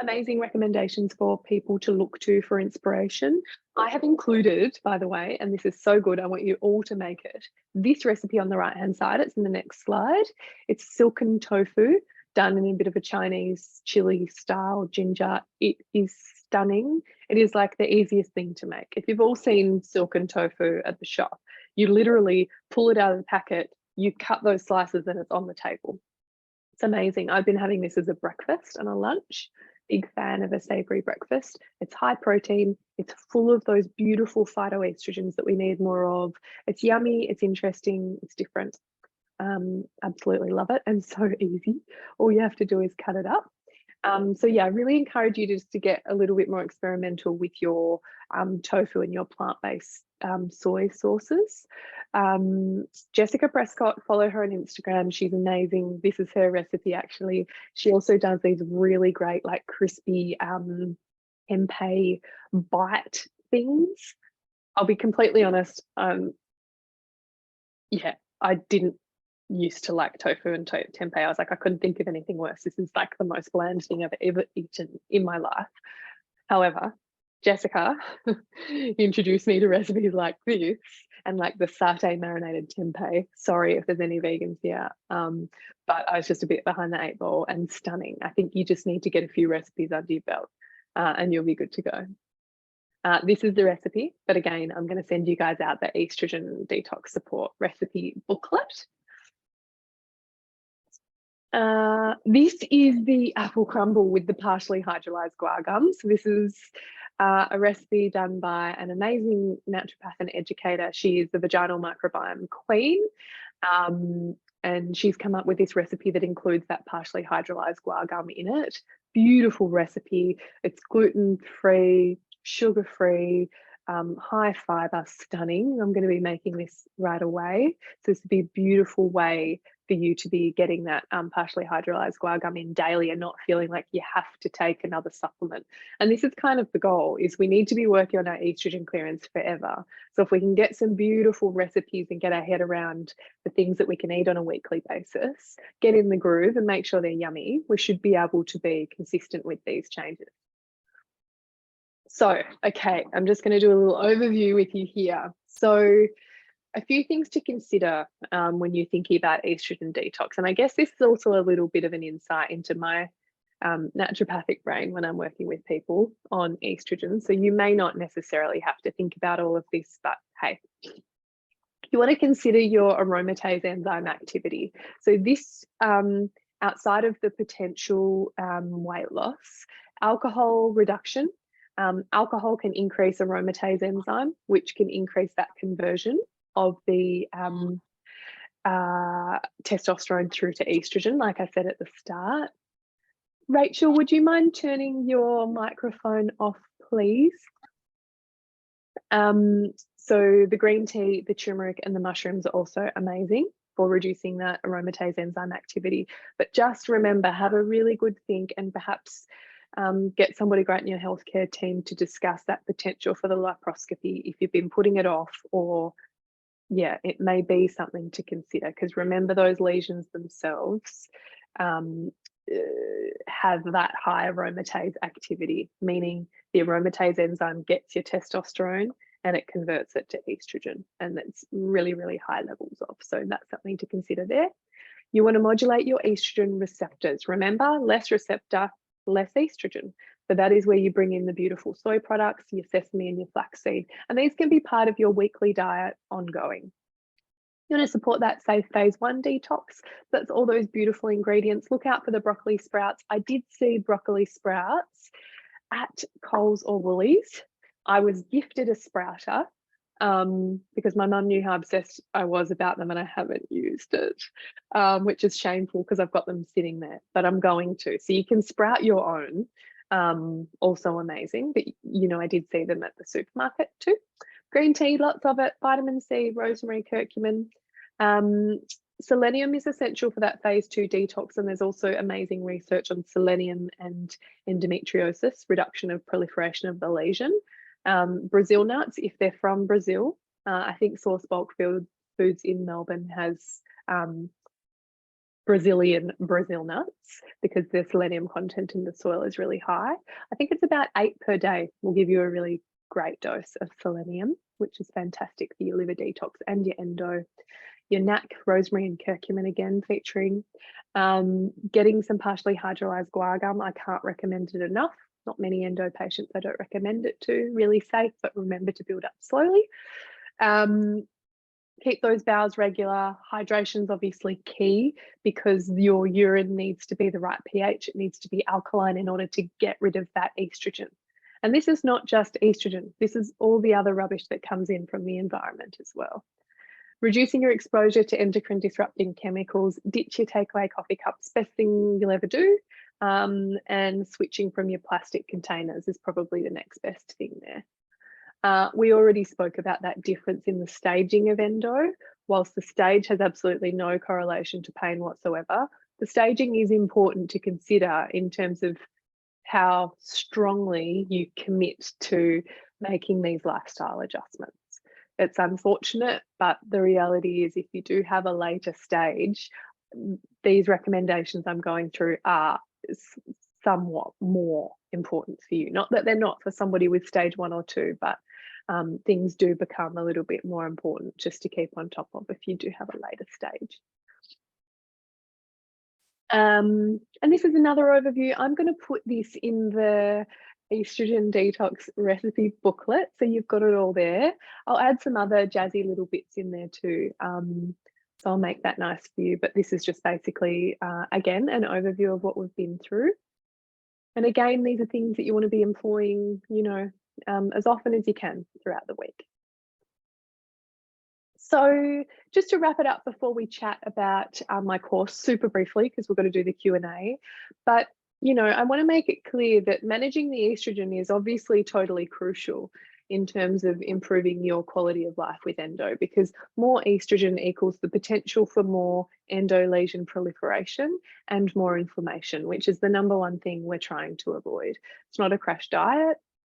amazing recommendations for people to look to for inspiration. I have included, by the way, and this is so good, I want you all to make it, this recipe on the right hand side. It's in the next slide. It's silken tofu done in a bit of a Chinese chili style ginger. It is stunning. It is like the easiest thing to make. If you've all seen silken tofu at the shop, you literally pull it out of the packet, you cut those slices, and it's on the table. It's amazing. I've been having this as a breakfast and a lunch. Big fan of a savory breakfast. It's high protein. It's full of those beautiful phytoestrogens that we need more of. It's yummy. It's interesting. It's different. Absolutely love it, and so easy. All you have to do is cut it up. So yeah, I really encourage you just to get a little bit more experimental with your tofu and your plant-based soy sauces. Jessica Prescott, follow her on Instagram. She's amazing. This is her recipe actually. She also does these really great like crispy tempeh bite things. I'll be completely honest. Yeah, I didn't used to like tofu and tempeh. I was like, I couldn't think of anything worse. This is like the most bland thing I've ever eaten in my life. However, Jessica introduced me to recipes like this and like the satay marinated tempeh. Sorry if there's any vegans here, but I was just a bit behind the 8 ball, and stunning. I think you just need to get a few recipes under your belt and you'll be good to go. This is the recipe, but again, I'm going to send you guys out the estrogen detox support recipe booklet. This is the apple crumble with the partially hydrolyzed guar gum. So this is a recipe done by an amazing naturopath and educator. She is the vaginal microbiome queen. And she's come up with this recipe that includes that partially hydrolyzed guar gum in it. Beautiful recipe. It's gluten-free, sugar-free, high fiber, stunning. I'm going to be making this right away. So this would be a beautiful way for you to be getting that partially hydrolyzed guar gum in daily and not feeling like you have to take another supplement. And this is kind of the goal, is we need to be working on our estrogen clearance forever. So if we can get some beautiful recipes and get our head around the things that we can eat on a weekly basis, get in the groove and make sure they're yummy, we should be able to be consistent with these changes. So, okay, I'm just going to do a little overview with you here. So a few things to consider when you're thinking about estrogen detox. And I guess this is also a little bit of an insight into my naturopathic brain when I'm working with people on estrogen. So you may not necessarily have to think about all of this, but hey, you want to consider your aromatase enzyme activity. So this, outside of the potential weight loss, alcohol reduction, Alcohol can increase aromatase enzyme, which can increase that conversion of the testosterone through to estrogen, like I said at the start. Rachel, would you mind turning your microphone off, please? So the green tea, the turmeric, and the mushrooms are also amazing for reducing that aromatase enzyme activity. But just remember, have a really good think, and perhaps get somebody great in your healthcare team to discuss that potential for the laparoscopy if you've been putting it off, or yeah, it may be something to consider, because remember, those lesions themselves have that high aromatase activity, meaning the aromatase enzyme gets your testosterone and it converts it to estrogen, and that's really, really high levels of. So that's something to consider there. You want to modulate your estrogen receptors. Remember, less receptor, less estrogen. So that is where you bring in the beautiful soy products, your sesame and your flaxseed. And these can be part of your weekly diet ongoing. You want to support that safe phase 1 detox. That's all those beautiful ingredients. Look out for the broccoli sprouts. I did see broccoli sprouts at Coles or Woolies. I was gifted a sprouter because my mum knew how obsessed I was about them, and I haven't used it, which is shameful because I've got them sitting there, but I'm going to. So you can sprout your own, also amazing, but you know, I did see them at the supermarket too. Green tea, lots of it, vitamin C, rosemary, curcumin. Selenium is essential for that phase 2 detox, and there's also amazing research on selenium and endometriosis, reduction of proliferation of the lesion. Brazil nuts, if they're from Brazil, I think Source Bulk Foods in Melbourne has Brazilian Brazil nuts, because their selenium content in the soil is really high. I think it's about 8 per day will give you a really great dose of selenium, which is fantastic for your liver detox and your endo. Your NAC, rosemary and curcumin again featuring. Getting some partially hydrolyzed guar gum, I can't recommend it enough. Not many endo patients I don't recommend it to. Really safe, but remember to build up slowly. Keep those bowels regular. Hydration's obviously key, because your urine needs to be the right pH. It needs to be alkaline in order to get rid of that estrogen. And this is not just estrogen. This is all the other rubbish that comes in from the environment as well. Reducing your exposure to endocrine disrupting chemicals. Ditch your takeaway coffee cups, best thing you'll ever do. And switching from your plastic containers is probably the next best thing there. We already spoke about that difference in the staging of endo. Whilst the stage has absolutely no correlation to pain whatsoever, the staging is important to consider in terms of how strongly you commit to making these lifestyle adjustments. It's unfortunate, but the reality is, if you do have a later stage, these recommendations I'm going through are somewhat more important for you. Not that they're not for somebody with stage 1 or 2, but things do become a little bit more important just to keep on top of if you do have a later stage. And this is another overview. I'm going to put this in the estrogen detox recipe booklet, so you've got it all there. I'll add some other jazzy little bits in there too, so I'll make that nice for you. But this is just basically, again, an overview of what we've been through. And again, these are things that you want to be employing, you know, as often as you can throughout the week. So just to wrap it up before we chat about my course super briefly, because we're going to do the Q&A, but you know, I want to make it clear that managing the estrogen is obviously totally crucial in terms of improving your quality of life with endo, because more estrogen equals the potential for more endo lesion proliferation and more inflammation, which is the #1 thing we're trying to avoid. It's not a crash diet.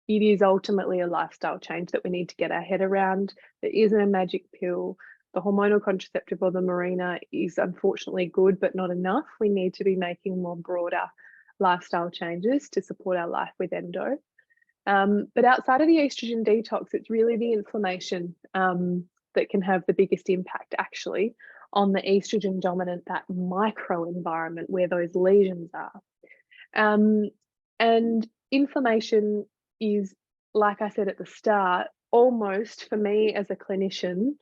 It is ultimately a lifestyle change that we need to get our head around. There isn't a magic pill. The hormonal contraceptive or the Mirena is unfortunately good, but not enough. We need to be making more broader lifestyle changes to support our life with endo. But outside of the estrogen detox, it's really the inflammation that can have the biggest impact actually on the estrogen dominant, that microenvironment where those lesions are. And inflammation is, like I said at the start, almost for me as a clinician,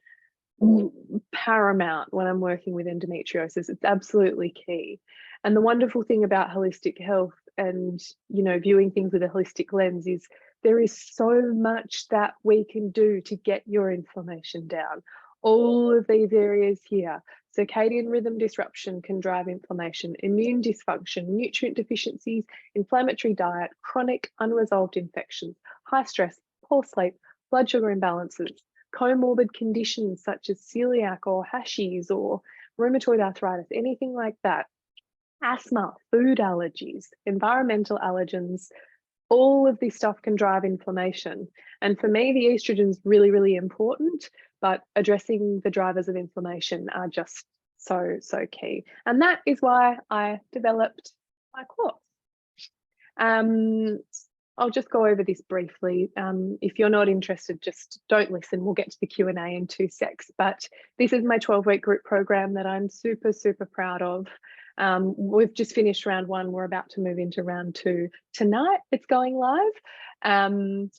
paramount when I'm working with endometriosis. It's absolutely key. And the wonderful thing about holistic health and, you know, viewing things with a holistic lens is there is so much that we can do to get your inflammation down. All of these areas here, circadian rhythm disruption can drive inflammation, immune dysfunction, nutrient deficiencies, inflammatory diet, chronic unresolved infections, high stress, poor sleep, blood sugar imbalances, comorbid conditions such as celiac or Hashis or rheumatoid arthritis, anything like that, asthma, food allergies, environmental allergens, all of this stuff can drive inflammation. And for me, the estrogen is really, really important, but addressing the drivers of inflammation are just so, so key. And that is why I developed my course. I'll just go over this briefly. If you're not interested, just don't listen. We'll get to the Q&A in 2 secs. But this is my 12-week group program that I'm super, super proud of. We've just finished round 1. We're about to move into round 2. Tonight, it's going live.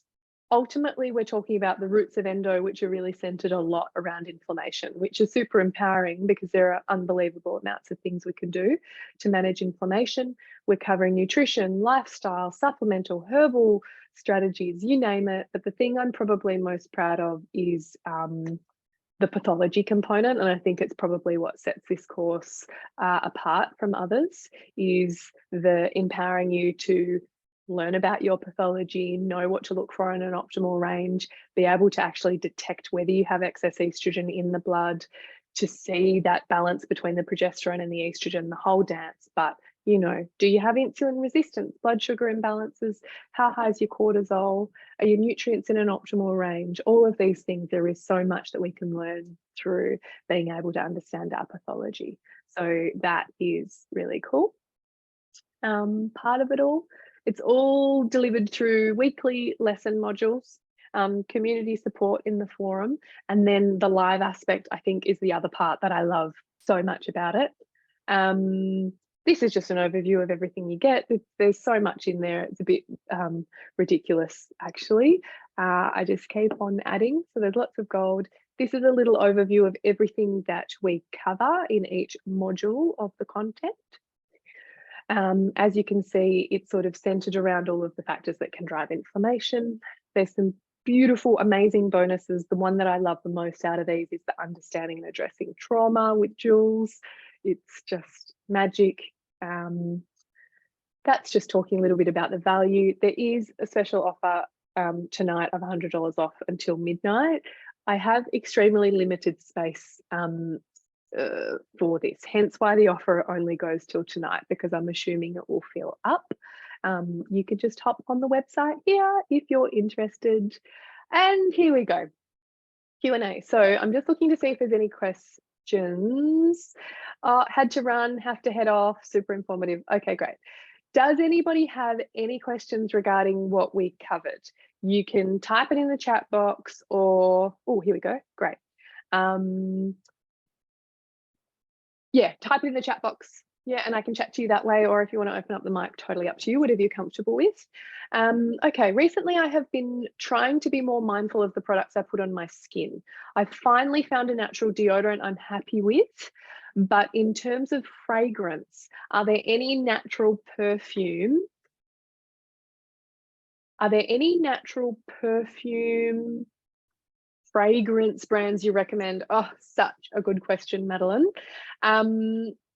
Ultimately, we're talking about the roots of endo, which are really centered a lot around inflammation, which is super empowering because there are unbelievable amounts of things we can do to manage inflammation. We're covering nutrition, lifestyle, supplemental, herbal strategies, you name it. But the thing I'm probably most proud of is the pathology component. And I think it's probably what sets this course apart from others, is the empowering you to learn about your pathology, know what to look for in an optimal range, be able to actually detect whether you have excess estrogen in the blood, to see that balance between the progesterone and the estrogen, the whole dance. But, you know, do you have insulin resistance, blood sugar imbalances? How high is your cortisol? Are your nutrients in an optimal range? All of these things, there is so much that we can learn through being able to understand our pathology. So that is really cool. Part of it all, it's all delivered through weekly lesson modules, community support in the forum, and then the live aspect, I think, is the other part that I love so much about it. This is just an overview of everything you get. There's so much in there. It's a bit ridiculous, actually. I just keep on adding. So there's lots of gold. This is a little overview of everything that we cover in each module of the content. As you can see, it's sort of centered around all of the factors that can drive inflammation. There's some beautiful, amazing bonuses. The one that I love the most out of these is the understanding and addressing trauma with Jules. It's just magic. That's just talking a little bit about the value. There is a special offer tonight of $100 off until midnight. I have extremely limited space for this, hence why the offer only goes till tonight, because I'm assuming it will fill up. You could just hop on the website here if you're interested. And here we go, Q&A. So I'm just looking to see if there's any questions. Had to run, have to head off, super informative. Okay, great. Does anybody have any questions regarding what we covered? You can type it in the chat box, or, oh, here we go, great. Yeah, type it in the chat box. Yeah, and I can chat to you that way, or if you want to open up the mic, totally up to you, whatever you're comfortable with. Okay, recently I have been trying to be more mindful of the products I put on my skin. I finally found a natural deodorant I'm happy with, but in terms of fragrance, are there any natural perfume? Are there any natural perfume fragrance brands you recommend? Oh, such a good question, Madeline.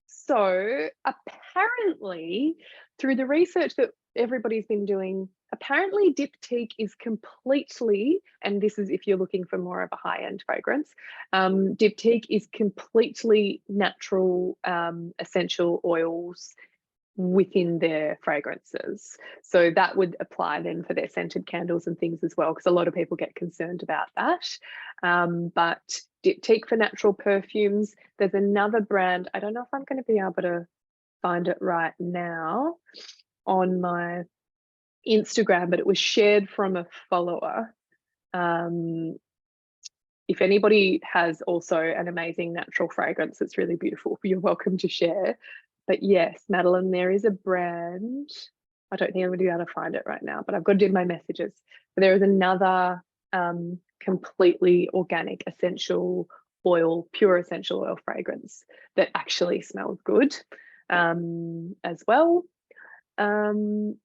So apparently, through the research that everybody's been doing, apparently Diptyque is completely, and this is if you're looking for more of a high-end fragrance, Diptyque is completely natural essential oils within their fragrances. So that would apply then for their scented candles and things as well, because a lot of people get concerned about that. But Diptyque for natural perfumes. There's another brand, I don't know if I'm going to be able to find it right now on my Instagram, but it was shared from a follower. If anybody has also an amazing natural fragrance that's really beautiful, you're welcome to share. But yes, Madeline, there is a brand. I don't think I'm going to be able to find it right now, but I've got to do my messages. But there is another completely organic essential oil, pure essential oil fragrance that actually smells good as well. Apart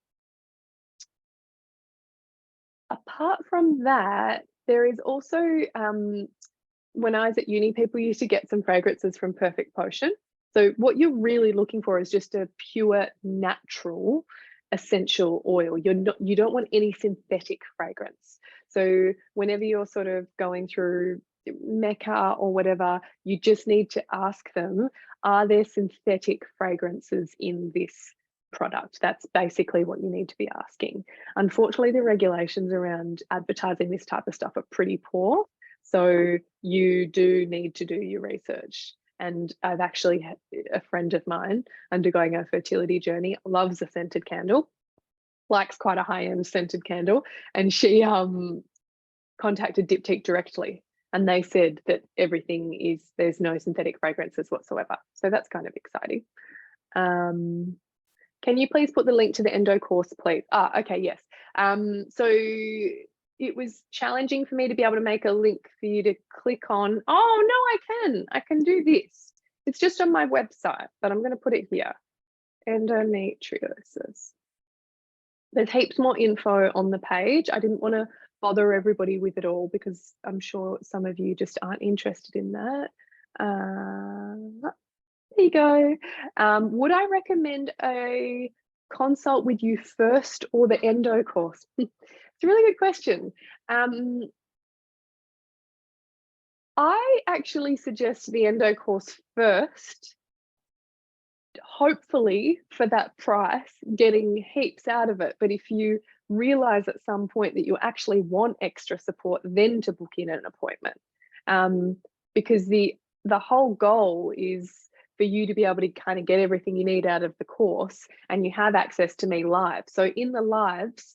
from that, there is also, when I was at uni, people used to get some fragrances from Perfect Potion. So what you're really looking for is just a pure, natural essential oil. You don't want any synthetic fragrance. So whenever you're sort of going through Mecca or whatever, you just need to ask them, are there synthetic fragrances in this product? That's basically what you need to be asking. Unfortunately, the regulations around advertising this type of stuff are pretty poor. So you do need to do your research. And I've actually had a friend of mine undergoing a fertility journey, loves a scented candle, likes quite a high-end scented candle, and she contacted Diptyque directly, and they said that there's no synthetic fragrances whatsoever. So that's kind of exciting. Can you please put the link to the Endo course, please? Okay, yes. So it was challenging for me to be able to make a link for you to click on. Oh, no, I can do this. It's just on my website, but I'm going to put it here. Endometriosis. There's heaps more info on the page. I didn't want to bother everybody with it all because I'm sure some of you just aren't interested in that. There you go. Would I recommend a consult with you first or the Endo course? It's a really good question. I actually suggest the Endo course first, hopefully for that price, getting heaps out of it. But if you realize at some point that you actually want extra support, then to book in an appointment. Because the whole goal is for you to be able to kind of get everything you need out of the course, and you have access to me live. So in the lives,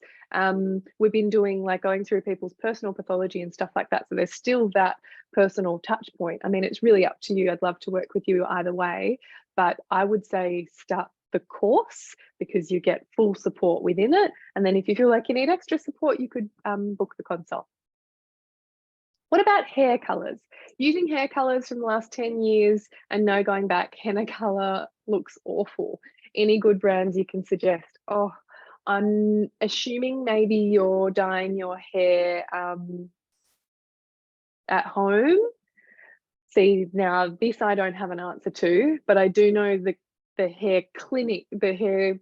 we've been doing like going through people's personal pathology and stuff like that. So there's still that personal touch point. I mean, it's really up to you. I'd love to work with you either way, but I would say start the course because you get full support within it. And then if you feel like you need extra support, you could book the consult. What about hair colors? Using hair colors from the last 10 years and no going back, henna color looks awful. Any good brands you can suggest? Oh, I'm assuming maybe you're dyeing your hair at home. See, now this I don't have an answer to, but I do know the hair clinic, the hair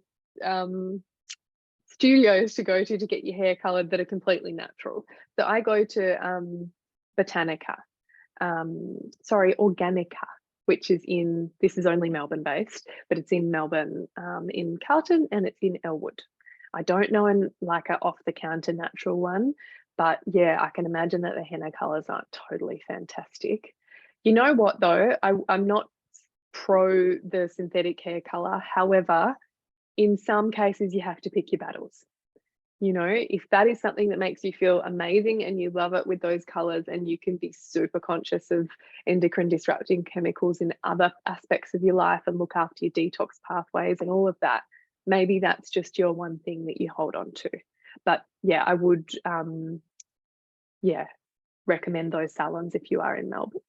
studios to go to get your hair colored that are completely natural. So I go to Botanica, Organica, which is this is only Melbourne based, but it's in Melbourne, in Carlton, and it's in Elwood. I don't know like a off the counter natural one, but yeah, I can imagine that the henna colors aren't totally fantastic. You know what though, I'm not pro the synthetic hair color. However, in some cases you have to pick your battles. You know, if that is something that makes you feel amazing and you love it with those colors, and you can be super conscious of endocrine disrupting chemicals in other aspects of your life and look after your detox pathways and all of that, maybe that's just your one thing that you hold on to. But yeah, I would recommend those salons if you are in Melbourne.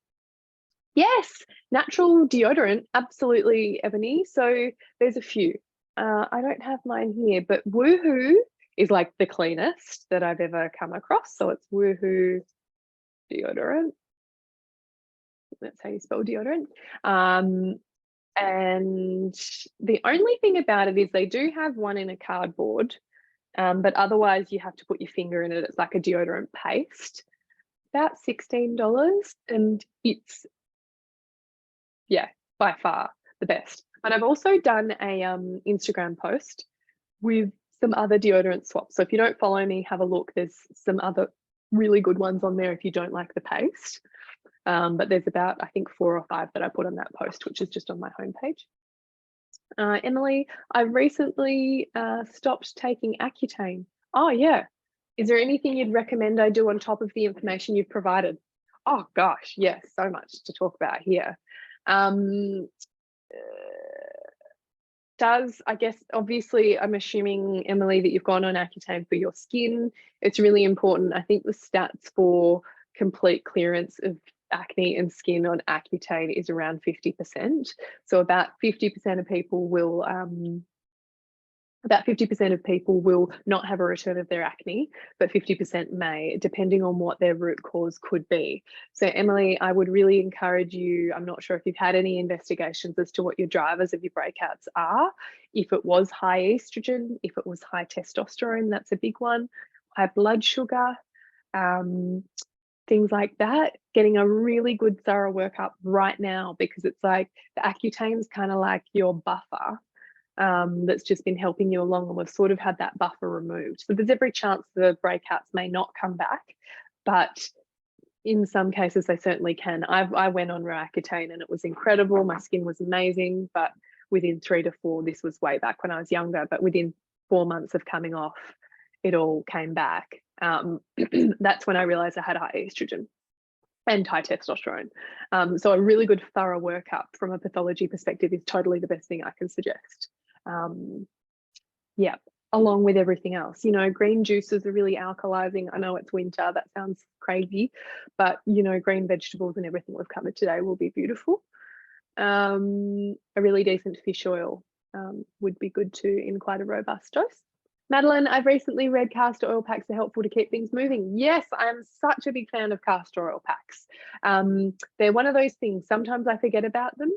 Yes, natural deodorant, absolutely, Ebony. So there's a few. I don't have mine here, but Woohoo is like the cleanest that I've ever come across. So it's Woohoo deodorant. That's how you spell deodorant. And the only thing about it is they do have one in a cardboard, but otherwise you have to put your finger in it. It's like a deodorant paste, about $16, and it's, yeah, by far the best. But I've also done a Instagram post with some other deodorant swaps. So if you don't follow me, have a look. There's some other really good ones on there if you don't like the paste. But there's about, I think, 4 or 5 that I put on that post, which is just on my homepage. Emily, I recently stopped taking Accutane. Oh yeah. Is there anything you'd recommend I do on top of the information you've provided? Oh gosh, yes, so much to talk about here. I guess, obviously, I'm assuming, Emily, that you've gone on Accutane for your skin. It's really important. I think the stats for complete clearance of acne and skin on Accutane is around 50%. So about 50% of people will About 50% of people will not have a return of their acne, but 50% may, depending on what their root cause could be. So Emily, I would really encourage you, I'm not sure if you've had any investigations as to what your drivers of your breakouts are. If it was high estrogen, if it was high testosterone, that's a big one, high blood sugar, things like that, getting a really good thorough workup right now, because it's like the Accutane's kind of like your buffer. That's just been helping you along, and we've sort of had that buffer removed. So there's every chance the breakouts may not come back, but in some cases they certainly can. I went on Roaccutane and it was incredible. My skin was amazing, but within 3 to 4, this was way back when I was younger, but within 4 months of coming off, it all came back. That's when I realized I had high estrogen and high testosterone. So a really good thorough workup from a pathology perspective is totally the best thing I can suggest. Yeah, along with everything else. You know, green juices are really alkalizing. I know it's winter, that sounds crazy, but you know, green vegetables and everything we've covered today will be beautiful. A really decent fish oil would be good too in quite a robust dose. Madeline, I've recently read castor oil packs are helpful to keep things moving. Yes, I'm such a big fan of castor oil packs. They're one of those things, sometimes I forget about them.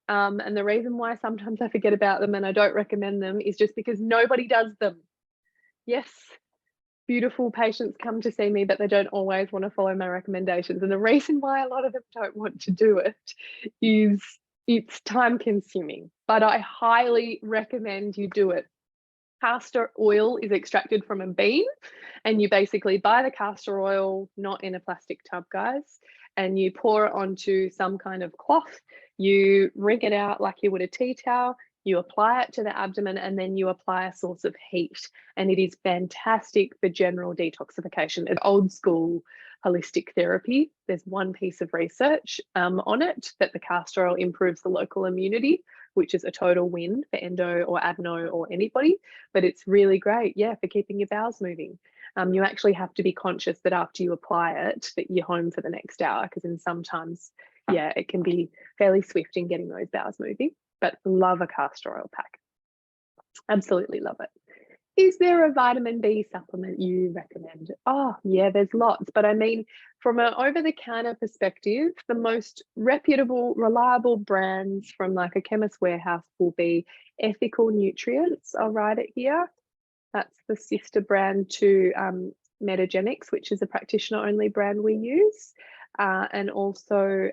And the reason why sometimes I forget about them and I don't recommend them is just because nobody does them. Yes, beautiful patients come to see me, but they don't always want to follow my recommendations. And the reason why a lot of them don't want to do it is it's time consuming, but I highly recommend you do it. Castor oil is extracted from a bean, and you basically buy the castor oil, not in a plastic tub, guys, and you pour it onto some kind of cloth. You wring it out like you would a tea towel, you apply it to the abdomen, and then you apply a source of heat. And it is fantastic for general detoxification. It's old school holistic therapy. There's one piece of research on it, that the castor oil improves the local immunity, which is a total win for endo or adeno or anybody, but it's really great, yeah, for keeping your bowels moving. You actually have to be conscious that after you apply it, that you're home for the next hour, because then sometimes, yeah, it can be fairly swift in getting those bowels moving, but love a castor oil pack. Absolutely love it. Is there a vitamin B supplement you recommend? Oh, yeah, there's lots. But I mean, from an over-the-counter perspective, the most reputable, reliable brands from like a chemist warehouse will be Ethical Nutrients. I'll write it here. That's the sister brand to Metagenics, which is a practitioner-only brand we use. And also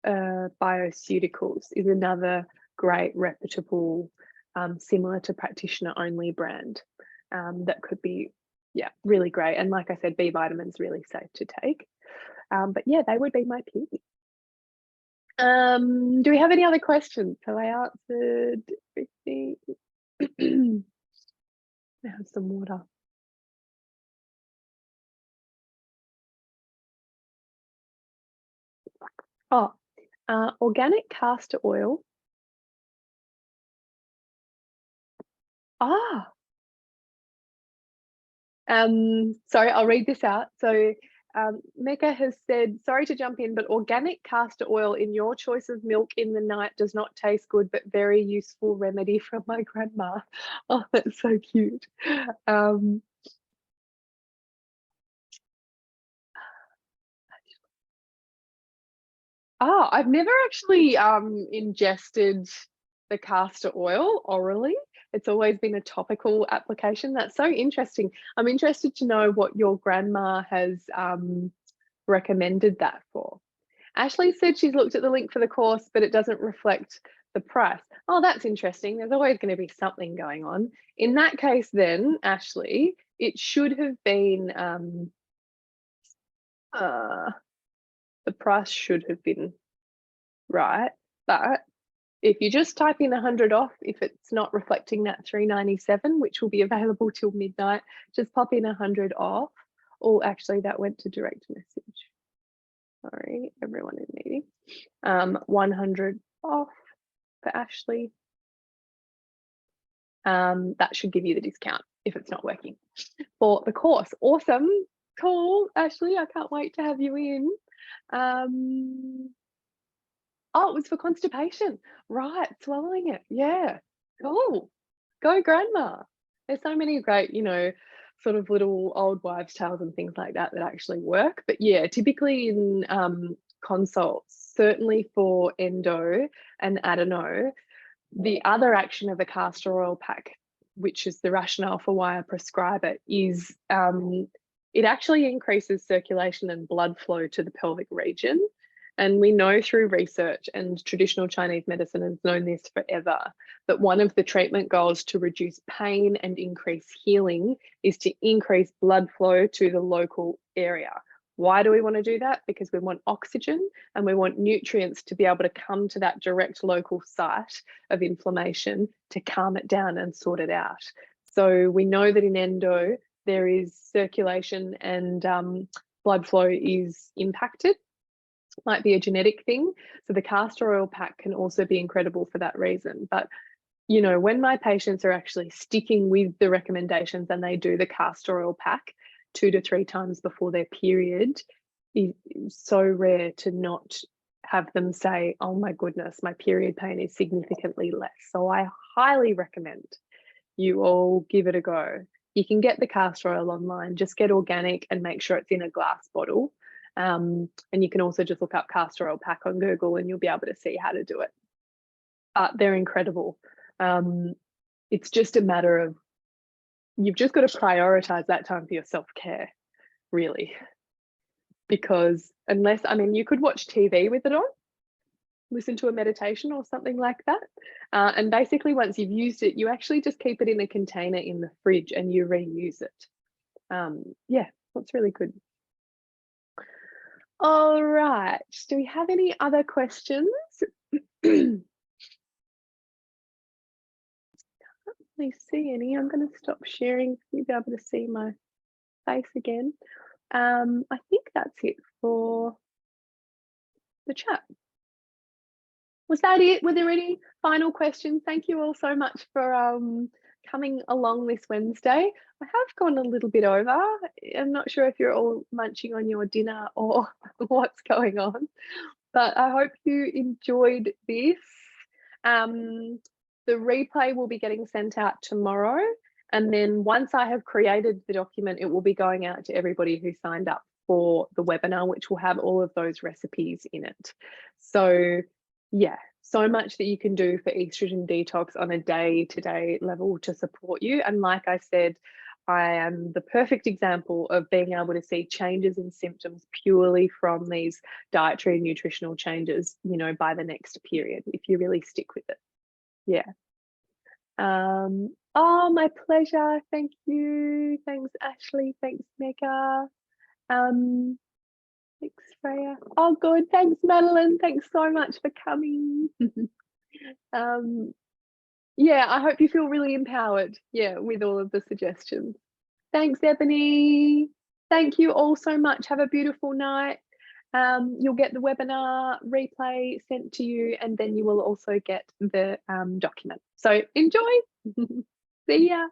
Bioceuticals is another great reputable similar to practitioner only brand that could be, yeah, really great. And like I said, B vitamins really safe to take. But yeah, they would be my pick. Do we have any other questions? Have I answered everything? I have some water. Oh, organic castor oil. Ah, sorry, I'll read this out. So Mecca has said, sorry to jump in, but organic castor oil in your choice of milk in the night does not taste good, but very useful remedy from my grandma. Oh, that's so cute. I've never actually ingested the castor oil orally. It's always been a topical application. That's so interesting. I'm interested to know what your grandma has recommended that for. Ashley said she's looked at the link for the course, but it doesn't reflect the price. Oh, that's interesting. There's always going to be something going on. In that case, then, Ashley, it should have been the price should have been right, but if you just type in 100 off, if it's not reflecting that 397, which will be available till midnight, just pop in 100 off. Oh, actually, that went to direct message. Sorry, everyone in meeting. 100 off for Ashley. That should give you the discount if it's not working for the course. Awesome, cool, Ashley. I can't wait to have you in. Oh, it was for constipation, right? Swallowing it, yeah, cool. Go grandma. There's so many great, sort of little old wives' tales and things like that that actually work. But yeah, typically in consults, certainly for endo and adeno, the other action of the castor oil pack, which is the rationale for why I prescribe it, is it actually increases circulation and blood flow to the pelvic region. And we know through research, and traditional Chinese medicine has known this forever, that one of the treatment goals to reduce pain and increase healing is to increase blood flow to the local area. Why do we want to do that? Because we want oxygen and we want nutrients to be able to come to that direct local site of inflammation to calm it down and sort it out. So we know that in endo, there is circulation and blood flow is impacted. Might be a genetic thing. So the castor oil pack can also be incredible for that reason. But when my patients are actually sticking with the recommendations and they do the castor oil pack 2 to 3 times before their period, it's so rare to not have them say, oh my goodness, my period pain is significantly less. So I highly recommend you all give it a go. You can get the castor oil online, just get organic and make sure it's in a glass bottle. And you can also just look up castor oil pack on Google and you'll be able to see how to do it. They're incredible. It's just a matter of, you've just got to prioritize that time for your self-care, really. Because you could watch TV with it on, listen to a meditation or something like that. And basically once you've used it, you actually just keep it in a container in the fridge and you reuse it. Yeah, that's really good. All right, do we have any other questions? Can't really see any. I'm going to stop sharing for you to be able to see my face again. I think that's it for the chat. Was that it? Were there any final questions? Thank you all so much for coming along this Wednesday. I have gone a little bit over. I'm not sure if you're all munching on your dinner or what's going on, but I hope you enjoyed this. The replay will be getting sent out tomorrow. And then once I have created the document, it will be going out to everybody who signed up for the webinar, which will have all of those recipes in it. So yeah, so much that you can do for estrogen detox on a day-to-day level to support you. And like I said, I am the perfect example of being able to see changes in symptoms purely from these dietary and nutritional changes, by the next period, if you really stick with it. Yeah. Oh, my pleasure. Thank you. Thanks, Ashley. Thanks, Mega. Thanks, Freya. Oh, good. Thanks, Madeline. Thanks so much for coming. Yeah, I hope you feel really empowered, with all of the suggestions. Thanks, Ebony. Thank you all so much. Have a beautiful night. You'll get the webinar replay sent to you, and then you will also get the document. So enjoy. See ya.